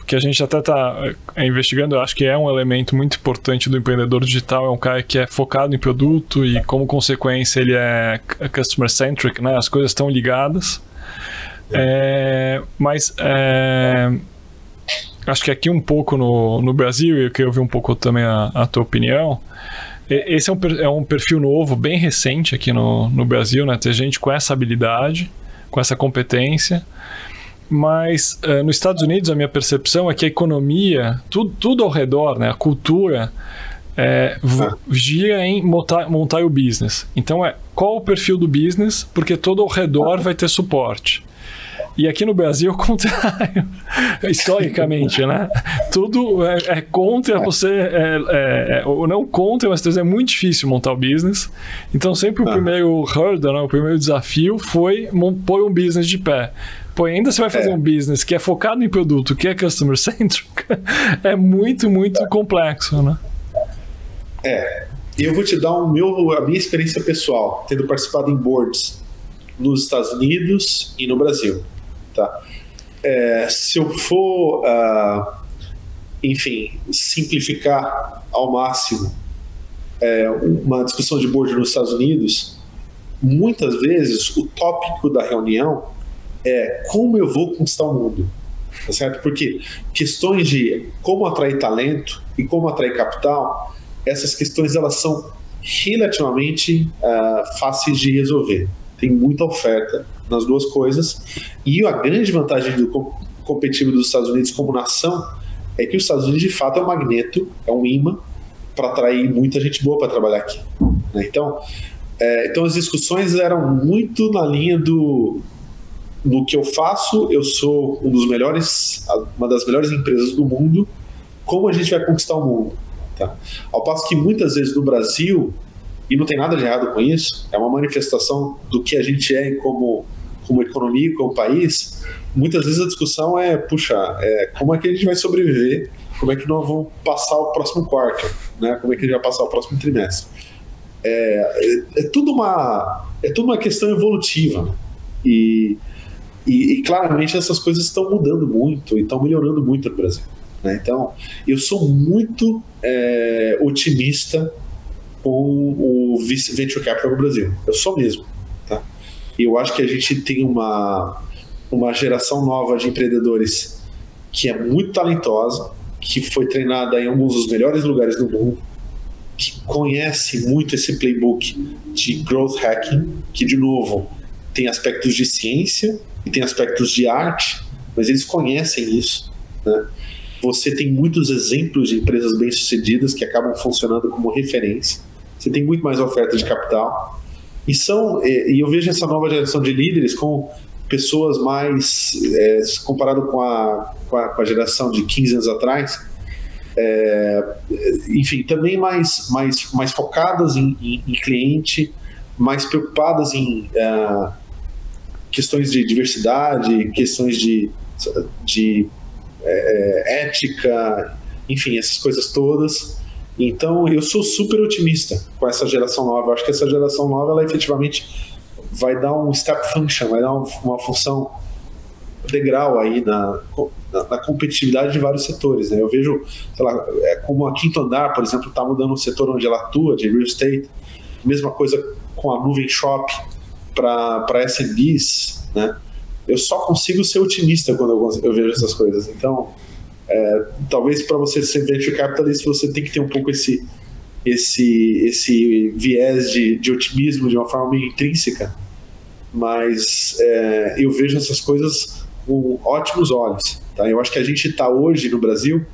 C: Que a gente até está investigando. Eu acho que é um elemento muito importante do empreendedor digital. É um cara que é focado em produto e, como consequência, ele é customer centric, né? As coisas estão ligadas. Mas acho que aqui um pouco no Brasil, e eu queria ouvir um pouco também a tua opinião. Esse é um perfil novo, bem recente aqui no Brasil, né? Ter gente com essa habilidade, com essa competência. Mas nos Estados Unidos a minha percepção é que a economia, tudo ao redor, né, a cultura gira em montar o business. Então qual o perfil do business? Porque todo ao redor vai ter suporte. E aqui no Brasil, o contrário, historicamente, né? Tudo é contra você, ou não contra, mas é muito difícil montar o business. Então sempre o primeiro hurdle, né, o primeiro desafio foi pôr um business de pé. Pô, ainda você vai fazer um business que é focado em produto, que é customer centric, é muito, muito complexo, né?
A: Eu vou te dar a minha experiência pessoal, tendo participado em boards nos Estados Unidos e no Brasil. Tá? Se eu for, enfim, simplificar ao máximo uma discussão de board nos Estados Unidos, muitas vezes o tópico da reunião é como eu vou conquistar o mundo, tá certo? Porque questões de como atrair talento e como atrair capital, essas questões elas são relativamente fáceis de resolver. Tem muita oferta nas duas coisas, e a grande vantagem do competitivo dos Estados Unidos como nação é que os Estados Unidos de fato é um magneto, é um imã para atrair muita gente boa para trabalhar aqui, né? Então as discussões eram muito na linha do que eu faço. Eu sou uma das melhores empresas do mundo, como a gente vai conquistar o mundo, tá? Ao passo que muitas vezes no Brasil, e não tem nada de errado com isso, é uma manifestação do que a gente é como economia, como país. Muitas vezes a discussão como é que a gente vai sobreviver, como é que nós vamos passar o próximo quarto, né? Como é que a gente vai passar o próximo trimestre. é tudo uma questão evolutiva, né? E claramente essas coisas estão mudando muito e estão melhorando muito no Brasil, né? Então, eu sou muito otimista com o Venture Capital no Brasil. Eu sou mesmo, tá? E eu acho que a gente tem uma geração nova de empreendedores que é muito talentosa, que foi treinada em alguns dos melhores lugares do mundo, que conhece muito esse playbook de growth hacking, que, de novo, tem aspectos de ciência e tem aspectos de arte, mas eles conhecem isso, né? Você tem muitos exemplos de empresas bem-sucedidas que acabam funcionando como referência. Você tem muito mais oferta de capital. E eu vejo essa nova geração de líderes com pessoas mais, comparado com a geração de 15 anos atrás, enfim, também mais focadas em cliente, mais preocupadas em questões de diversidade, questões de ética, enfim, essas coisas todas. Então, eu sou super otimista com essa geração nova. Eu acho que essa geração nova, ela efetivamente vai dar um step function, vai dar uma função degrau aí na competitividade de vários setores, né? Eu vejo, sei lá, como a Quinto Andar, por exemplo, está mudando o setor onde ela atua, de real estate. Mesma coisa com a Nuvem Shop para SMBs, né? Eu só consigo ser otimista quando eu vejo essas coisas. Então, talvez para você ser venture capitalist, você tem que ter um pouco esse viés de otimismo de uma forma meio intrínseca, mas eu vejo essas coisas com ótimos olhos, tá? Eu acho que a gente está hoje no Brasil,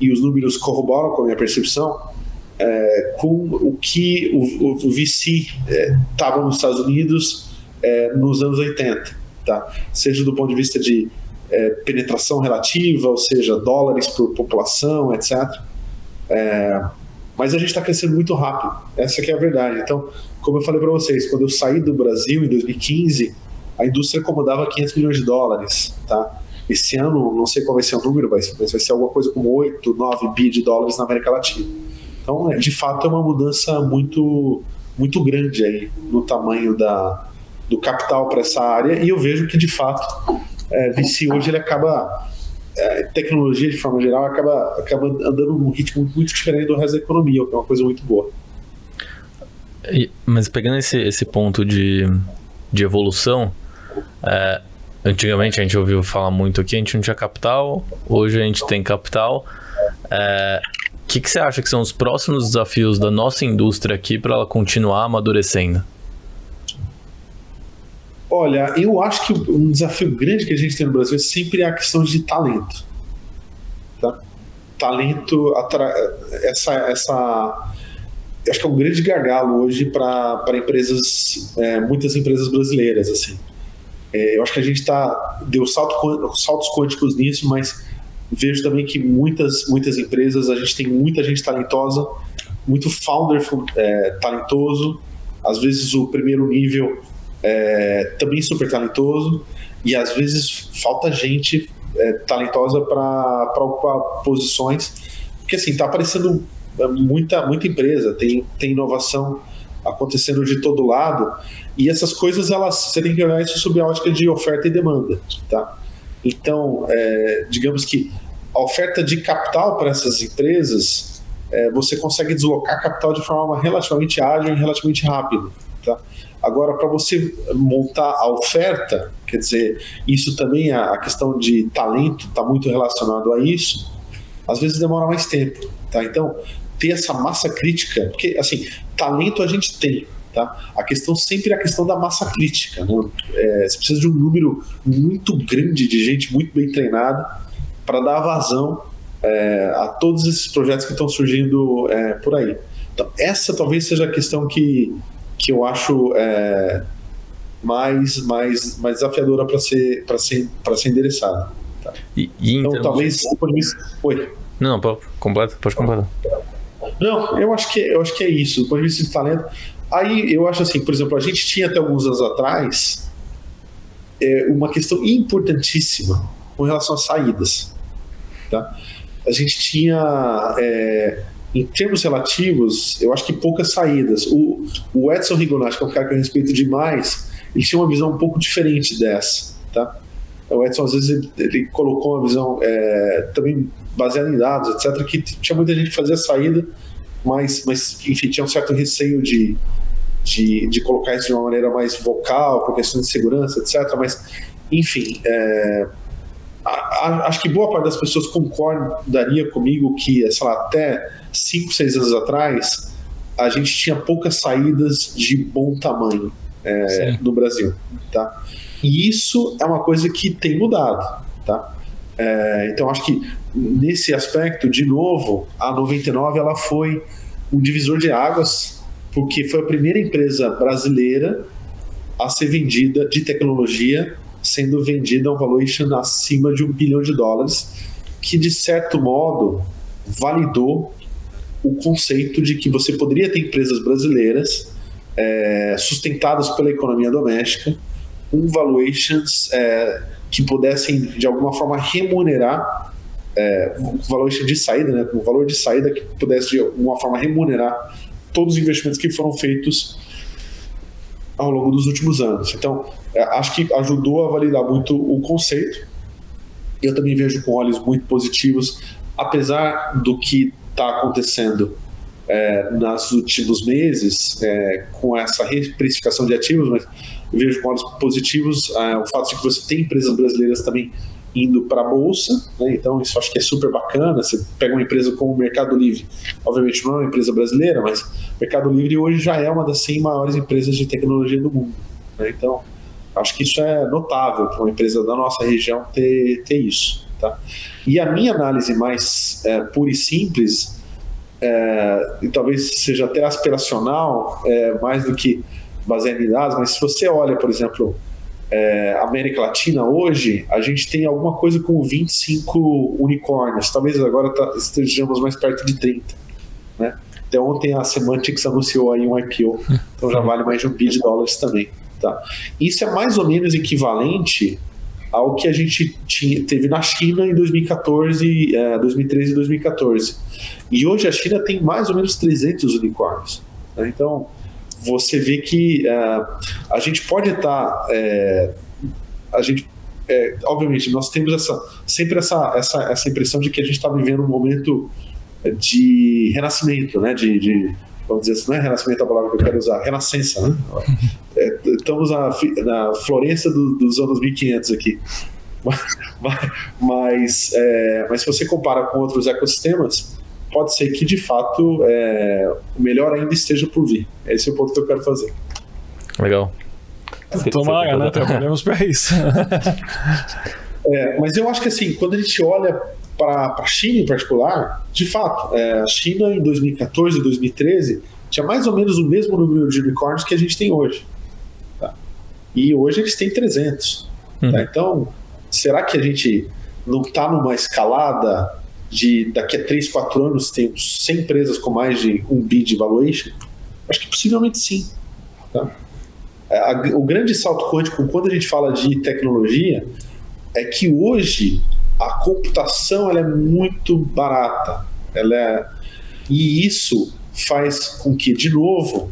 A: e os números corroboram com a minha percepção, com o que o VC estava nos Estados Unidos nos anos 80, tá? Seja do ponto de vista de penetração relativa, ou seja, dólares por população, etc. Mas a gente está crescendo muito rápido, essa que é a verdade. Então, como eu falei para vocês, quando eu saí do Brasil em 2015, a indústria incomodava 500 milhões de dólares, tá? Esse ano, não sei qual vai ser o número, mas vai ser alguma coisa como 8, 9 bi de dólares na América Latina. Então, de fato, é uma mudança muito, muito grande aí no tamanho do capital para essa área, e eu vejo que, de fato, VC hoje ele acaba, tecnologia de forma geral acaba andando num ritmo muito diferente do resto da economia, o que é uma coisa muito boa.
B: Mas pegando esse ponto de evolução, antigamente a gente ouviu falar muito aqui, a gente não tinha capital, hoje a gente tem capital. O que você acha que são os próximos desafios da nossa indústria aqui para ela continuar amadurecendo?
A: Olha, eu acho que um desafio grande que a gente tem no Brasil é sempre a questão de talento, tá? Talento, acho que é um grande gargalo hoje para empresas, muitas empresas brasileiras, assim. Eu acho que a gente deu saltos quânticos nisso, mas vejo também que muitas empresas, a gente tem muita gente talentosa, muito founder talentoso, às vezes o primeiro nível também super talentoso, e às vezes falta gente talentosa para ocupar posições, porque assim, está aparecendo muita empresa, tem inovação acontecendo de todo lado, e essas coisas, você tem que olhar isso sob a ótica de oferta e demanda, tá? Então, digamos que a oferta de capital para essas empresas, você consegue deslocar capital de forma relativamente ágil e relativamente rápida, tá? Agora, para você montar a oferta, quer dizer, isso também, a questão de talento está muito relacionado a isso, às vezes demora mais tempo, tá? Então, ter essa massa crítica, porque, assim, talento a gente tem, tá? A questão sempre é a questão da massa crítica, né? Você precisa de um número muito grande de gente muito bem treinada para dar vazão a todos esses projetos que estão surgindo por aí. Então, essa talvez seja a questão que eu acho mais desafiadora para ser endereçada. Tá? Então, talvez... Oi.
B: Não, pode completar.
A: Não, eu acho que é isso. Do ponto de vista de talento, aí eu acho assim, por exemplo, a gente tinha até alguns anos atrás uma questão importantíssima com relação às saídas, tá? A gente tinha em termos relativos, eu acho que poucas saídas. O Edson Rigonati, que é um cara que eu respeito demais, ele tinha uma visão um pouco diferente dessa, tá? O Edson, às vezes, ele colocou uma visão também baseada em dados, etc., que tinha muita gente que fazia saída, mas enfim, tinha um certo receio de colocar isso de uma maneira mais vocal, por questão de segurança, etc., mas, enfim, acho que boa parte das pessoas concordaria comigo que, sei lá, até 5, 6 anos atrás, a gente tinha poucas saídas de bom tamanho no Brasil, tá? E isso é uma coisa que tem mudado, tá? Então, acho que nesse aspecto, de novo, a 99 ela foi um divisor de águas, porque foi a primeira empresa brasileira a ser vendida de tecnologia, sendo vendida a um valuation acima de $1 bilhão, que de certo modo validou o conceito de que você poderia ter empresas brasileiras sustentadas pela economia doméstica, com valuations que pudessem de alguma forma remunerar um valuation de saída, né, um valor de saída que pudesse de alguma forma remunerar todos os investimentos que foram feitos ao longo dos últimos anos. Então, acho que ajudou a validar muito o conceito. Eu também vejo com olhos muito positivos, apesar do que está acontecendo nos últimos meses, com essa reprecificação de ativos, mas eu vejo com olhos positivos o fato de que você tem empresas brasileiras também indo para a Bolsa, né? Então isso acho que é super bacana. Você pega uma empresa como o Mercado Livre, obviamente não é uma empresa brasileira, mas o Mercado Livre hoje já é uma das 100 maiores empresas de tecnologia do mundo, né? Então acho que isso é notável para uma empresa da nossa região ter isso, tá? E a minha análise mais pura e simples, e talvez seja até aspiracional, mais do que baseada em dados, mas se você olha, por exemplo, América Latina hoje, a gente tem alguma coisa com 25 unicórnios, talvez agora estejamos mais perto de 30, né? Até ontem a Semantics anunciou aí um IPO, então já vale mais de $1 bilhão também, tá? Isso é mais ou menos equivalente ao que a gente teve na China em 2013 e 2014, e hoje a China tem mais ou menos 300 unicórnios, né? Então você vê que a gente pode estar... obviamente, nós temos sempre essa impressão de que a gente está vivendo um momento de renascimento, né? Vamos dizer assim, não é renascimento a palavra que eu quero usar, renascença, né? Estamos na Florença dos anos 1500 aqui. Mas se você compara com outros ecossistemas, pode ser que de fato o melhor ainda esteja por vir. Esse é o ponto que eu quero fazer.
B: Legal.
C: Tomara, né? Trabalhamos para isso.
A: Mas eu acho que assim, quando a gente olha para a China em particular, de fato, a China em 2014 e 2013 tinha mais ou menos o mesmo número de unicórnios que a gente tem hoje, tá? E hoje eles têm 300. Tá? Então, será que a gente não está numa escalada de daqui a 3, 4 anos tem 100 empresas com mais de $1 bilhão de valuation? Acho que possivelmente sim, tá? O grande salto quântico, quando a gente fala de tecnologia, é que hoje a computação ela é muito barata, e isso faz com que, de novo,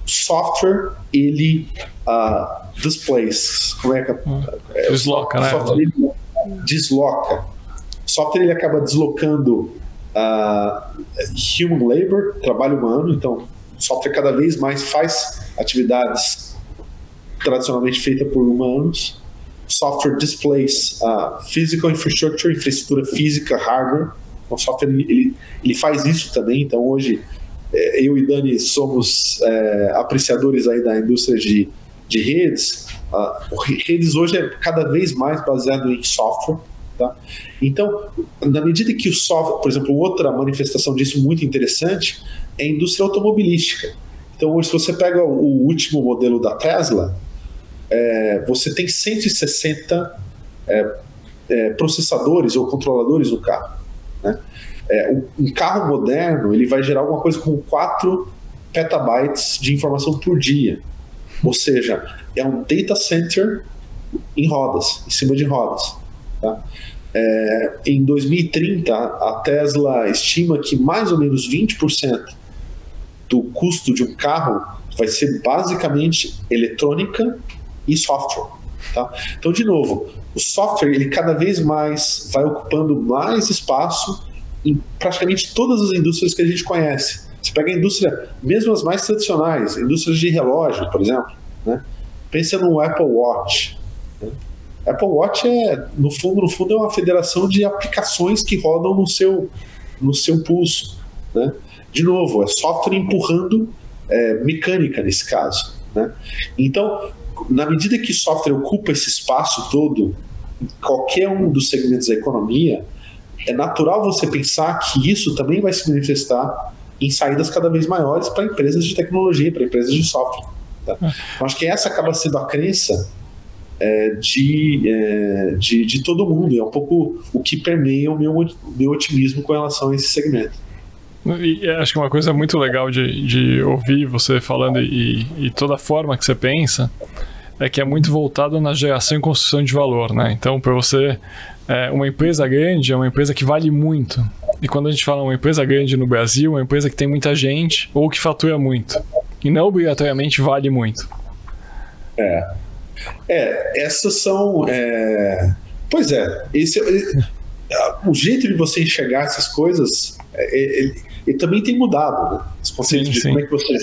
A: software ele displace, como é que
C: desloca, né?
A: Software, ele desloca. Software ele acaba deslocando human labor, trabalho humano. Então, o software cada vez mais faz atividades tradicionalmente feitas por humanos. Software displays physical infrastructure, infraestrutura física, hardware. O software ele faz isso também. Então, hoje, eu e Dani somos apreciadores aí da indústria de redes. Redes hoje é cada vez mais baseado em software. Tá? Então, na medida que o software, por exemplo, outra manifestação disso muito interessante é a indústria automobilística. Então, hoje, se você pega o último modelo da Tesla, você tem 160 processadores ou controladores no carro, né? Um carro moderno ele vai gerar alguma coisa com 4 petabytes de informação por dia. Ou seja, é um data center em rodas, em cima de rodas. Tá? Em 2030, a Tesla estima que mais ou menos 20% do custo de um carro vai ser basicamente eletrônica e software. Tá? Então, de novo, o software ele cada vez mais vai ocupando mais espaço em praticamente todas as indústrias que a gente conhece. Você pega a indústria, mesmo as mais tradicionais, indústrias de relógio, por exemplo, né? Pensa no Apple Watch. Né? Apple Watch no fundo é uma federação de aplicações que rodam no seu pulso. Né? De novo, é software empurrando mecânica nesse caso. Né? Então, na medida que o software ocupa esse espaço todo, em qualquer um dos segmentos da economia, é natural você pensar que isso também vai se manifestar em saídas cada vez maiores para empresas de tecnologia, para empresas de software. Tá? Eu acho que essa acaba sendo a crença de todo mundo. É um pouco o que permeia o meu otimismo com relação a esse segmento.
C: E acho que uma coisa muito legal de ouvir você falando e toda a forma que você pensa é que é muito voltado na geração e construção de valor, né? Então, para você, uma empresa grande é uma empresa que vale muito. E quando a gente fala uma empresa grande no Brasil, é uma empresa que tem muita gente ou que fatura muito. E não obrigatoriamente vale muito.
A: Essas são... Pois é, o jeito de você enxergar essas coisas, ele também tem mudado, né? Esse conceito de como é que você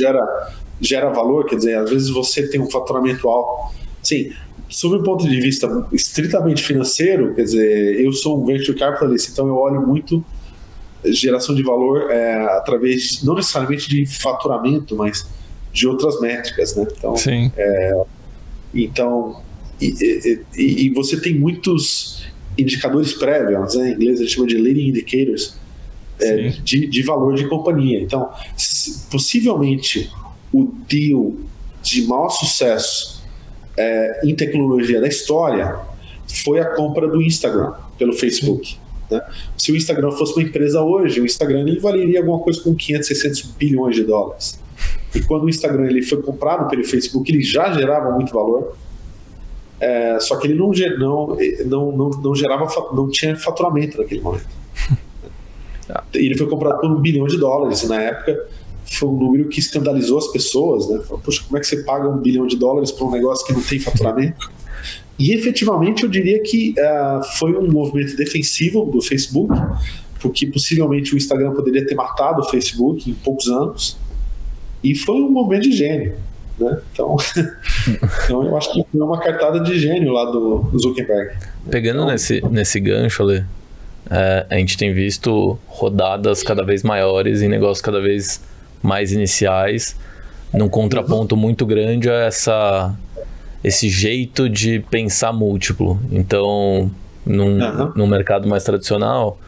A: gera valor, quer dizer, às vezes você tem um faturamento alto. Sim, sob o ponto de vista estritamente financeiro, quer dizer, eu sou um venture capitalist, então eu olho muito geração de valor através, não necessariamente de faturamento, mas de outras métricas, né? Então,
C: sim.
A: Então e você tem muitos indicadores prévios, né? Em inglês a gente chama de leading indicators, de valor de companhia. Então, possivelmente o deal de maior sucesso em tecnologia da história foi a compra do Instagram pelo Facebook. Né? Se o Instagram fosse uma empresa hoje, o Instagram ele valeria alguma coisa com 500, 600 bilhões de dólares. E quando o Instagram ele foi comprado pelo Facebook, ele já gerava muito valor, só que ele não gerava, não tinha faturamento naquele momento. E ele foi comprado por $1 bilhão, e na época foi um número que escandalizou as pessoas, né? Poxa, como é que você paga $1 bilhão para um negócio que não tem faturamento? E efetivamente eu diria que foi um movimento defensivo do Facebook, porque possivelmente o Instagram poderia ter matado o Facebook em poucos anos, e foi um movimento de gênio, né? Então eu acho que foi uma cartada de gênio lá do Zuckerberg.
B: Pegando nesse gancho, Ale, a gente tem visto rodadas cada vez maiores em negócios cada vez mais iniciais, num contraponto muito grande a esse jeito de pensar múltiplo. Então, num mercado mais tradicional,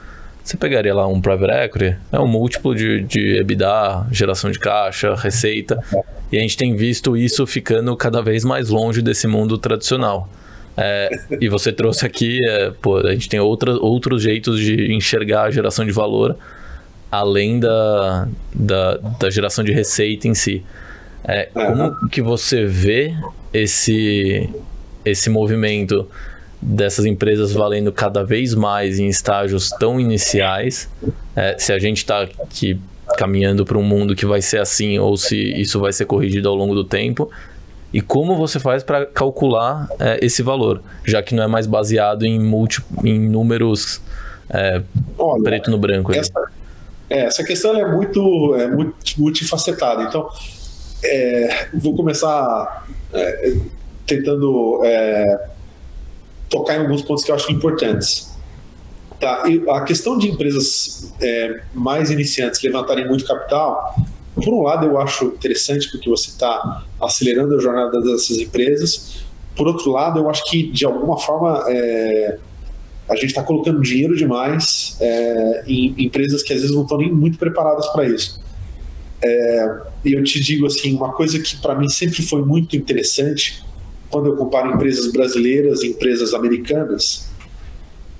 B: você pegaria lá um private equity, um múltiplo de EBITDA, geração de caixa, receita, e a gente tem visto isso ficando cada vez mais longe desse mundo tradicional. E você trouxe aqui, a gente tem outros jeitos de enxergar a geração de valor, além da geração de receita em si. Como que você vê esse movimento dessas empresas valendo cada vez mais em estágios tão iniciais, se a gente está aqui caminhando para um mundo que vai ser assim ou se isso vai ser corrigido ao longo do tempo, e como você faz para calcular esse valor, já que não é mais baseado em números preto no branco.
A: Essa questão é muito multifacetada. Então, vou começar tentando tocar em alguns pontos que eu acho importantes. Tá, a questão de empresas mais iniciantes levantarem muito capital, por um lado eu acho interessante porque você está acelerando a jornada dessas empresas. Por outro lado, eu acho que de alguma forma a gente está colocando dinheiro demais em empresas que às vezes não estão nem muito preparadas para isso. E eu te digo assim, uma coisa que para mim sempre foi muito interessante quando eu comparo empresas brasileiras e empresas americanas,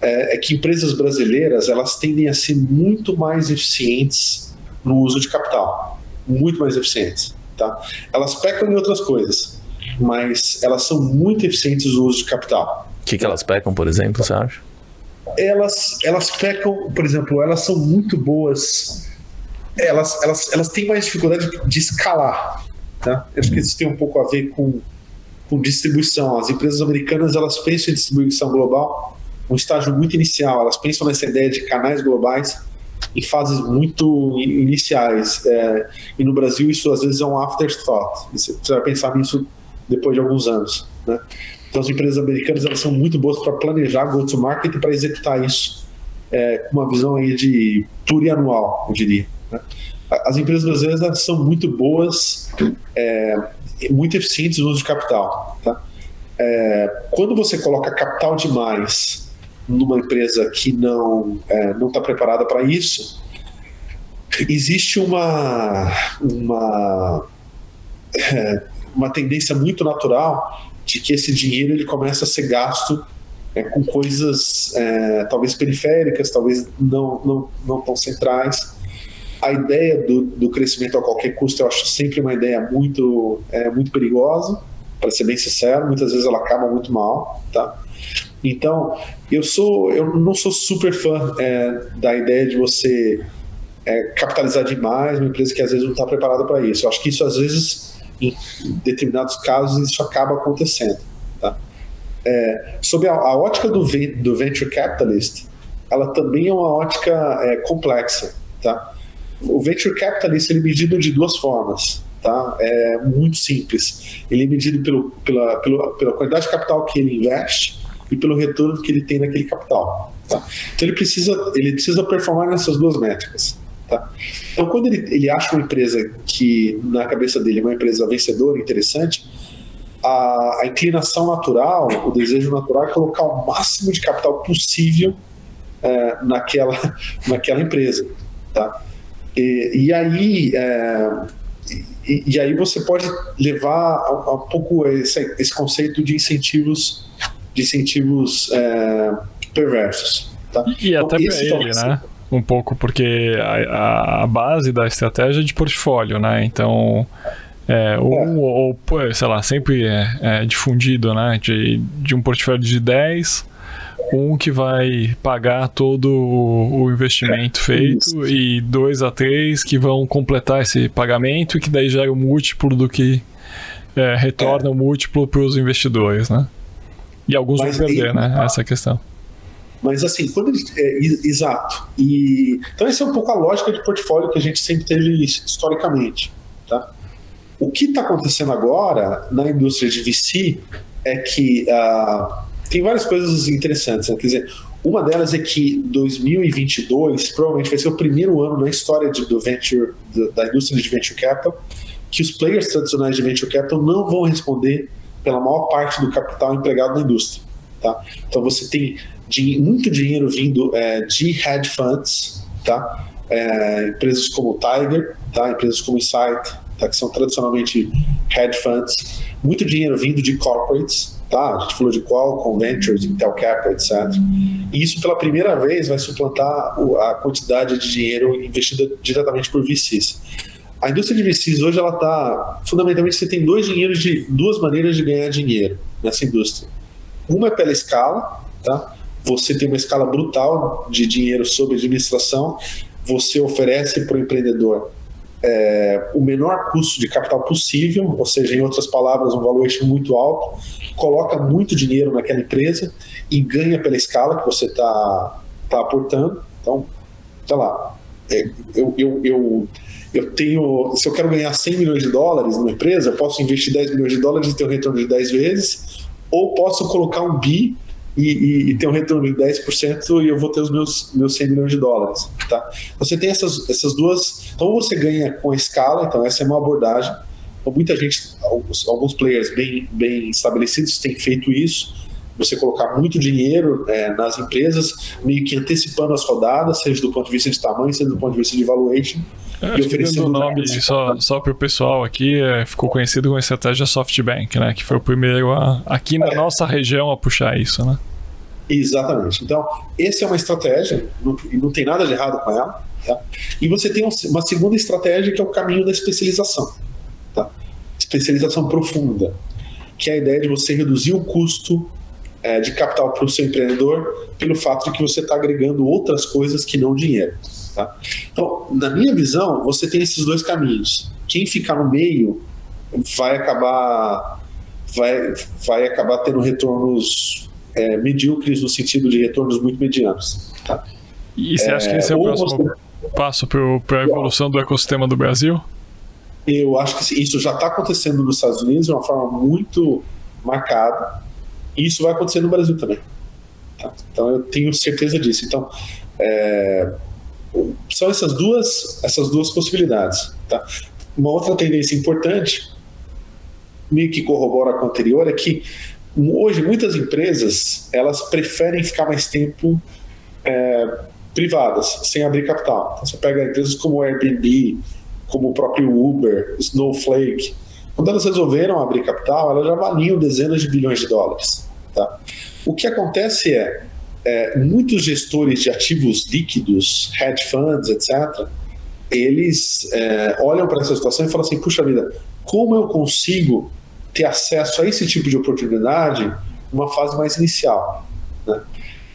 A: é que empresas brasileiras elas tendem a ser muito mais eficientes no uso de capital, muito mais eficientes, tá? Elas pecam em outras coisas, mas elas são muito eficientes no uso de capital.
B: O que elas pecam, por exemplo, você acha?
A: elas pecam, por exemplo, elas são muito boas, elas têm mais dificuldade de escalar, tá? Acho que isso tem um pouco a ver com distribuição. As empresas americanas, elas pensam em distribuição global um estágio muito inicial, elas pensam nessa ideia de canais globais em fases muito iniciais, e no Brasil isso às vezes é um afterthought, você vai pensar nisso depois de alguns anos, né? Então as empresas americanas, elas são muito boas para planejar go-to-market e para executar isso com uma visão aí de plurianual, eu diria, né? As empresas brasileiras, elas são muito boas, muito eficientes no uso de capital, tá? Quando você coloca capital demais numa empresa que não está preparada para isso, existe uma tendência muito natural de que esse dinheiro ele começa a ser gasto com coisas talvez periféricas, talvez não tão centrais. A ideia do crescimento a qualquer custo eu acho sempre uma ideia muito perigosa, para ser bem sincero. Muitas vezes ela acaba muito mal, tá? Então eu não sou super fã da ideia de você capitalizar demais uma empresa que às vezes não está preparada para isso. Eu acho que isso às vezes, em determinados casos, isso acaba acontecendo, tá? Sob a ótica do venture capitalist, ela também é uma ótica complexa, tá? O venture capitalist ele é medido de duas formas, tá? É muito simples. Ele é medido pela quantidade de capital que ele investe e pelo retorno que ele tem naquele capital, tá? Então ele precisa performar nessas duas métricas, tá? Então quando ele acha uma empresa que na cabeça dele é uma empresa vencedora, interessante, a inclinação natural, o desejo natural é colocar o máximo de capital possível naquela empresa, tá? E aí você pode levar a um pouco esse conceito de incentivos perversos, tá?
C: E então, até para ele, né? Um pouco, porque a base da estratégia é de portfólio, né? Então, sei lá, sempre é difundido, né? De um portfólio de 10, que vai pagar todo o investimento feito, e 2 a 3 que vão completar esse pagamento, e que daí gera o múltiplo do que retorna o múltiplo para os investidores, né? E alguns vão perder, né? Essa é a questão.
A: Mas assim, quando exato. Então essa é um pouco a lógica de portfólio que a gente sempre teve historicamente, tá? O que está acontecendo agora na indústria de VC é que tem várias coisas interessantes, né? Quer dizer, uma delas é que 2022 provavelmente vai ser o primeiro ano na história da indústria de venture capital que os players tradicionais de venture capital não vão responder pela maior parte do capital empregado na indústria, tá? Então você tem muito dinheiro vindo de hedge funds, tá? Empresas como Tiger, tá? Empresas como Insight, tá? Que são tradicionalmente hedge funds, muito dinheiro vindo de corporates, tá? A gente falou de Qualcomm, Ventures, Intel Capital, etc. E isso pela primeira vez vai suplantar a quantidade de dinheiro investida diretamente por VCs. A indústria de VCs hoje, ela está, fundamentalmente, você tem duas maneiras de ganhar dinheiro nessa indústria. Uma é pela escala, tá? Você tem uma escala brutal de dinheiro sob administração, você oferece para o empreendedor o menor custo de capital possível, ou seja, em outras palavras, um valuation muito alto, coloca muito dinheiro naquela empresa e ganha pela escala que você está aportando. Então, sei lá, eu tenho, se eu quero ganhar 100 milhões de dólares numa empresa, eu posso investir 10 milhões de dólares e ter um retorno de 10 vezes, ou posso colocar um bi e ter um retorno de 10% e eu vou ter os meus 100 milhões de dólares, tá? Você tem essas duas, então você ganha com a escala, então essa é uma abordagem. Então, muita gente, alguns players bem estabelecidos têm feito isso, você colocar muito dinheiro nas empresas, meio que antecipando as rodadas, seja do ponto de vista de tamanho, seja do ponto de vista de valuation.
C: E oferecendo o nome só para o pessoal aqui, ficou conhecido como a estratégia SoftBank, né? Que foi o primeiro aqui na nossa região a puxar isso, né?
A: Exatamente. Então, essa é uma estratégia, e não tem nada de errado com ela, tá? E você tem uma segunda estratégia, que é o caminho da especialização, tá? Especialização profunda, que é a ideia de você reduzir o custo de capital para o seu empreendedor pelo fato de que você está agregando outras coisas que não dinheiro. Tá? Então, na minha visão, você tem esses dois caminhos. Quem ficar no meio vai acabar tendo retornos medíocres, no sentido de retornos muito medianos. Tá?
C: E você acha que esse é o próximo passo para a evolução do ecossistema do Brasil?
A: Eu acho que isso já está acontecendo nos Estados Unidos de uma forma muito marcada, e isso vai acontecer no Brasil também. Tá? Então eu tenho certeza disso. Então são essas duas possibilidades. Tá? Uma outra tendência importante, meio que corrobora com a anterior, é que hoje muitas empresas elas preferem ficar mais tempo privadas, sem abrir capital. Então, você pega empresas como o Airbnb, como o próprio Uber, Snowflake. Quando elas resolveram abrir capital, elas já valiam dezenas de bilhões de dólares. Tá? O que acontece muitos gestores de ativos líquidos, hedge funds, etc., eles olham para essa situação e falam assim, puxa vida, como eu consigo ter acesso a esse tipo de oportunidade numa fase mais inicial? Né?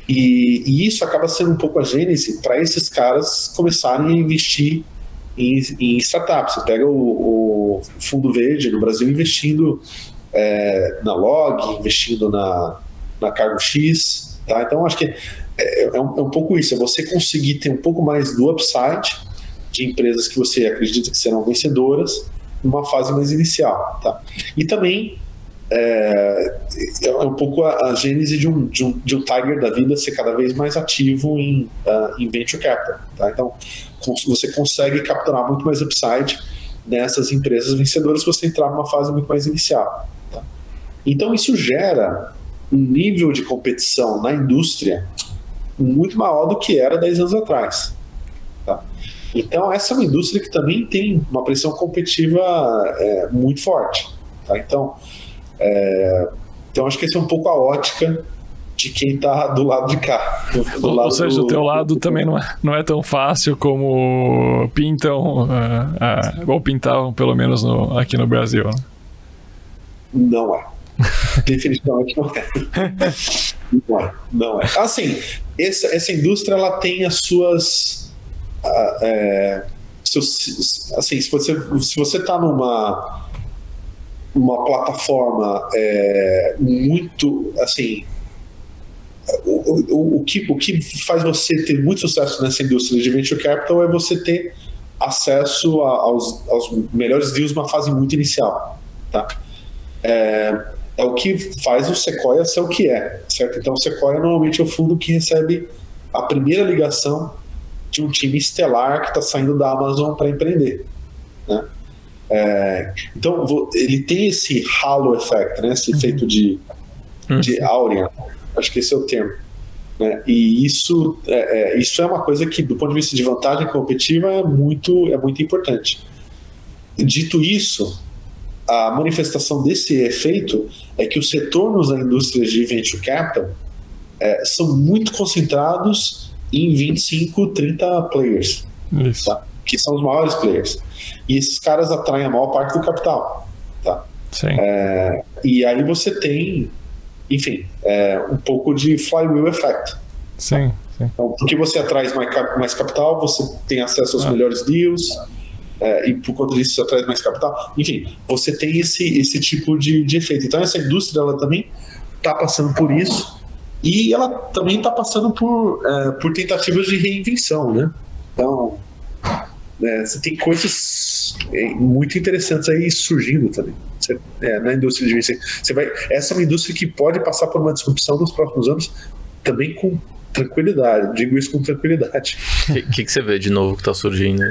A: E isso acaba sendo um pouco a gênese para esses caras começarem a investir em startups. Você pega o Fundo Verde no Brasil investindo na Log, investindo na Cargo X. Tá? Então, acho que é um pouco isso, é você conseguir ter um pouco mais do upside de empresas que você acredita que serão vencedoras numa fase mais inicial. Tá? E também é um pouco a gênese de um Tiger da vida ser cada vez mais ativo em Venture Capital. Tá? Então, você consegue capturar muito mais upside nessas empresas vencedoras se você entrar numa fase muito mais inicial. Tá? Então, isso gera um nível de competição na indústria muito maior do que era 10 anos atrás. Tá? Então, essa é uma indústria que também tem uma pressão competitiva muito forte. Tá? Então, acho que essa é um pouco a ótica de quem está do lado de cá.
C: Ou seja, do teu lado também não é tão fácil como pintam, ou pintavam, pelo menos aqui no Brasil. Né?
A: Não é. Definitivamente não é. Não é. Assim, essa indústria ela tem as suas... assim, se você está numa plataforma muito, assim, o que faz você ter muito sucesso nessa indústria de venture capital é você ter acesso aos melhores deals numa fase muito inicial, tá? É o que faz o Sequoia ser o que é, certo? Então o Sequoia normalmente é o fundo que recebe a primeira ligação de um time estelar que está saindo da Amazon para empreender, né? Então ele tem esse halo effect, né? Esse efeito de áurea, acho que esse é o termo, né? E isso é uma coisa que, do ponto de vista de vantagem competitiva, é muito importante. Dito isso, a manifestação desse efeito é que os retornos da indústria de venture capital são muito concentrados em 25, 30 players, tá? Que são os maiores players. E esses caras atraem a maior parte do capital. Tá?
C: Sim.
A: E aí você tem, enfim, um pouco de flywheel effect.
C: Sim, sim.
A: Então, porque você atrai mais capital, você tem acesso aos melhores deals, e por conta disso você atrai mais capital. Enfim, você tem esse tipo de efeito. Então essa indústria ela também está passando por isso, e ela também está passando por tentativas de reinvenção, né? Então você tem coisas muito interessantes aí surgindo também. Na indústria de vencer. Essa é uma indústria que pode passar por uma disrupção nos próximos anos também com tranquilidade. Digo isso com tranquilidade.
B: O que você vê de novo que está surgindo?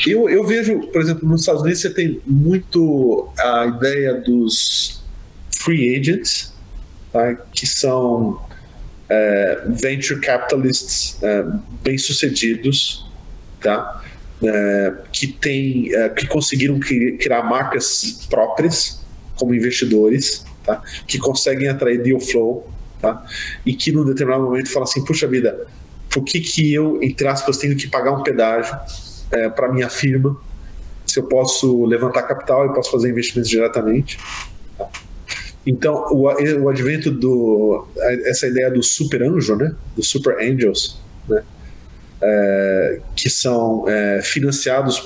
A: Eu vejo, por exemplo, nos Estados Unidos você tem muito a ideia dos free agents, tá? Que são venture capitalists bem-sucedidos, tá? Que conseguiram criar marcas próprias como investidores, tá? Que conseguem atrair deal flow, tá? E que num determinado momento falam assim, puxa vida, por que eu, entre aspas, tenho que pagar um pedágio para minha firma se eu posso levantar capital e posso fazer investimentos diretamente, tá? Então, o advento essa ideia do super anjo, né? Do super angels, né? Que são financiados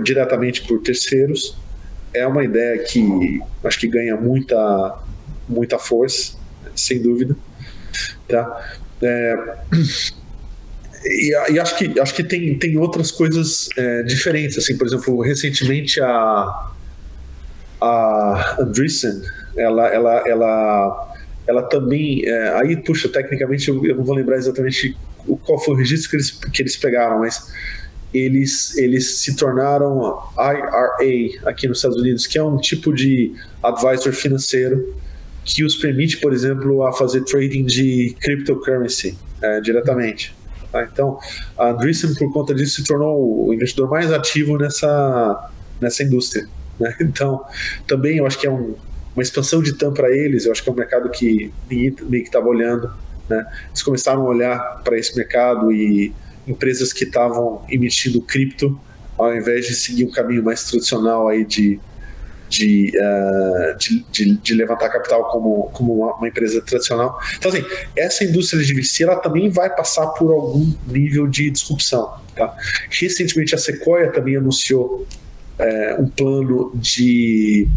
A: diretamente por terceiros, é uma ideia que acho que ganha muita força, sem dúvida, tá? E acho que tem outras coisas diferentes, assim, por exemplo, recentemente a Andreessen, ela também, aí, puxa, tecnicamente eu não vou lembrar exatamente qual foi o registro que eles pegaram, mas eles se tornaram IRA aqui nos Estados Unidos, que é um tipo de advisor financeiro que os permite, por exemplo, a fazer trading de cryptocurrency diretamente. Tá? Então, a Andreessen, por conta disso, se tornou o investidor mais ativo nessa indústria. Né? Então, também eu acho que é uma expansão de TAM para eles. Eu acho que é um mercado que ninguém meio que estava olhando. Né? Eles começaram a olhar para esse mercado e empresas que estavam emitindo cripto, ao invés de seguir um caminho mais tradicional aí de levantar capital como uma empresa tradicional. Então, assim, essa indústria de VC, ela também vai passar por algum nível de disrupção. Tá? Recentemente, a Sequoia também anunciou um plano de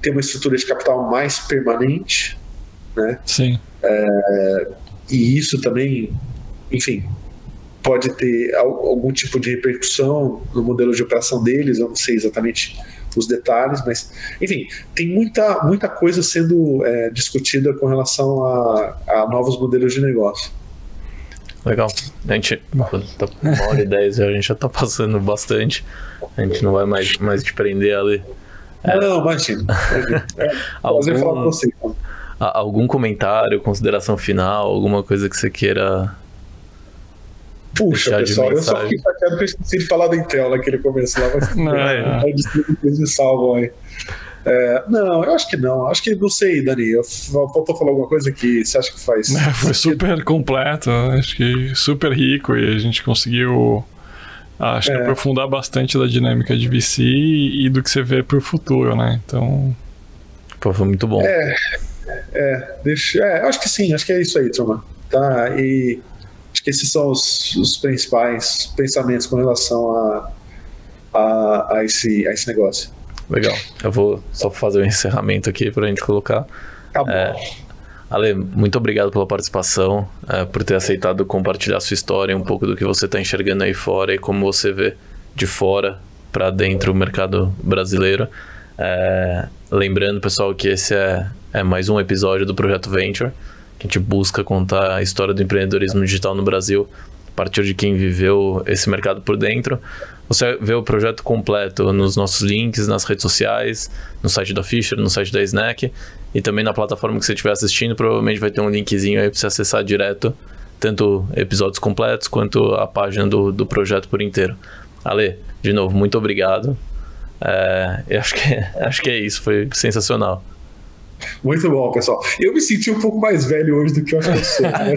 A: ter uma estrutura de capital mais permanente, né?
C: Sim.
A: E isso também, enfim, pode ter algum tipo de repercussão no modelo de operação deles. Eu não sei exatamente os detalhes, mas, enfim, tem muita coisa sendo discutida com relação a novos modelos de negócio.
B: Legal. A gente tá 1h10, a gente já tá passando bastante. A gente não vai mais te prender ali.
A: Não, imagina. Prazer falar com você.
B: Algum comentário, consideração final, alguma coisa que você queira...
A: Puxa, pessoal, eu só fiquei chateado que eu esqueci de falar da Intel naquele começo lá, mas depois me salvam aí. Não, eu acho que não. Acho que, não sei, Dani, faltou falar alguma coisa que você acha que faz?
C: Foi super completo, acho que super rico, e a gente conseguiu aprofundar bastante da dinâmica de VC e do que você vê pro futuro, né? Então...
B: Pô, foi muito bom.
A: Acho que sim, acho que é isso aí, turma. Tá, e acho que esses são os principais pensamentos com relação a esse negócio.
B: Legal. Eu vou só fazer o encerramento aqui pra gente colocar.
A: Tá bom.
B: Ale, muito obrigado pela participação, por ter aceitado compartilhar sua história, um pouco do que você está enxergando aí fora e como você vê de fora para dentro o mercado brasileiro. Lembrando, pessoal, que esse é mais um episódio do Projeto Venture, que a gente busca contar a história do empreendedorismo digital no Brasil a partir de quem viveu esse mercado por dentro. Você vê o projeto completo nos nossos links, nas redes sociais, no site da Fisher, no site da Snack, e também na plataforma que você estiver assistindo, provavelmente vai ter um linkzinho aí para você acessar direto, tanto episódios completos quanto a página do projeto por inteiro. Ale, de novo, muito obrigado. Eu acho que é isso, foi sensacional.
A: Muito bom, pessoal. Eu me senti um pouco mais velho hoje do que eu acho que eu sou, né?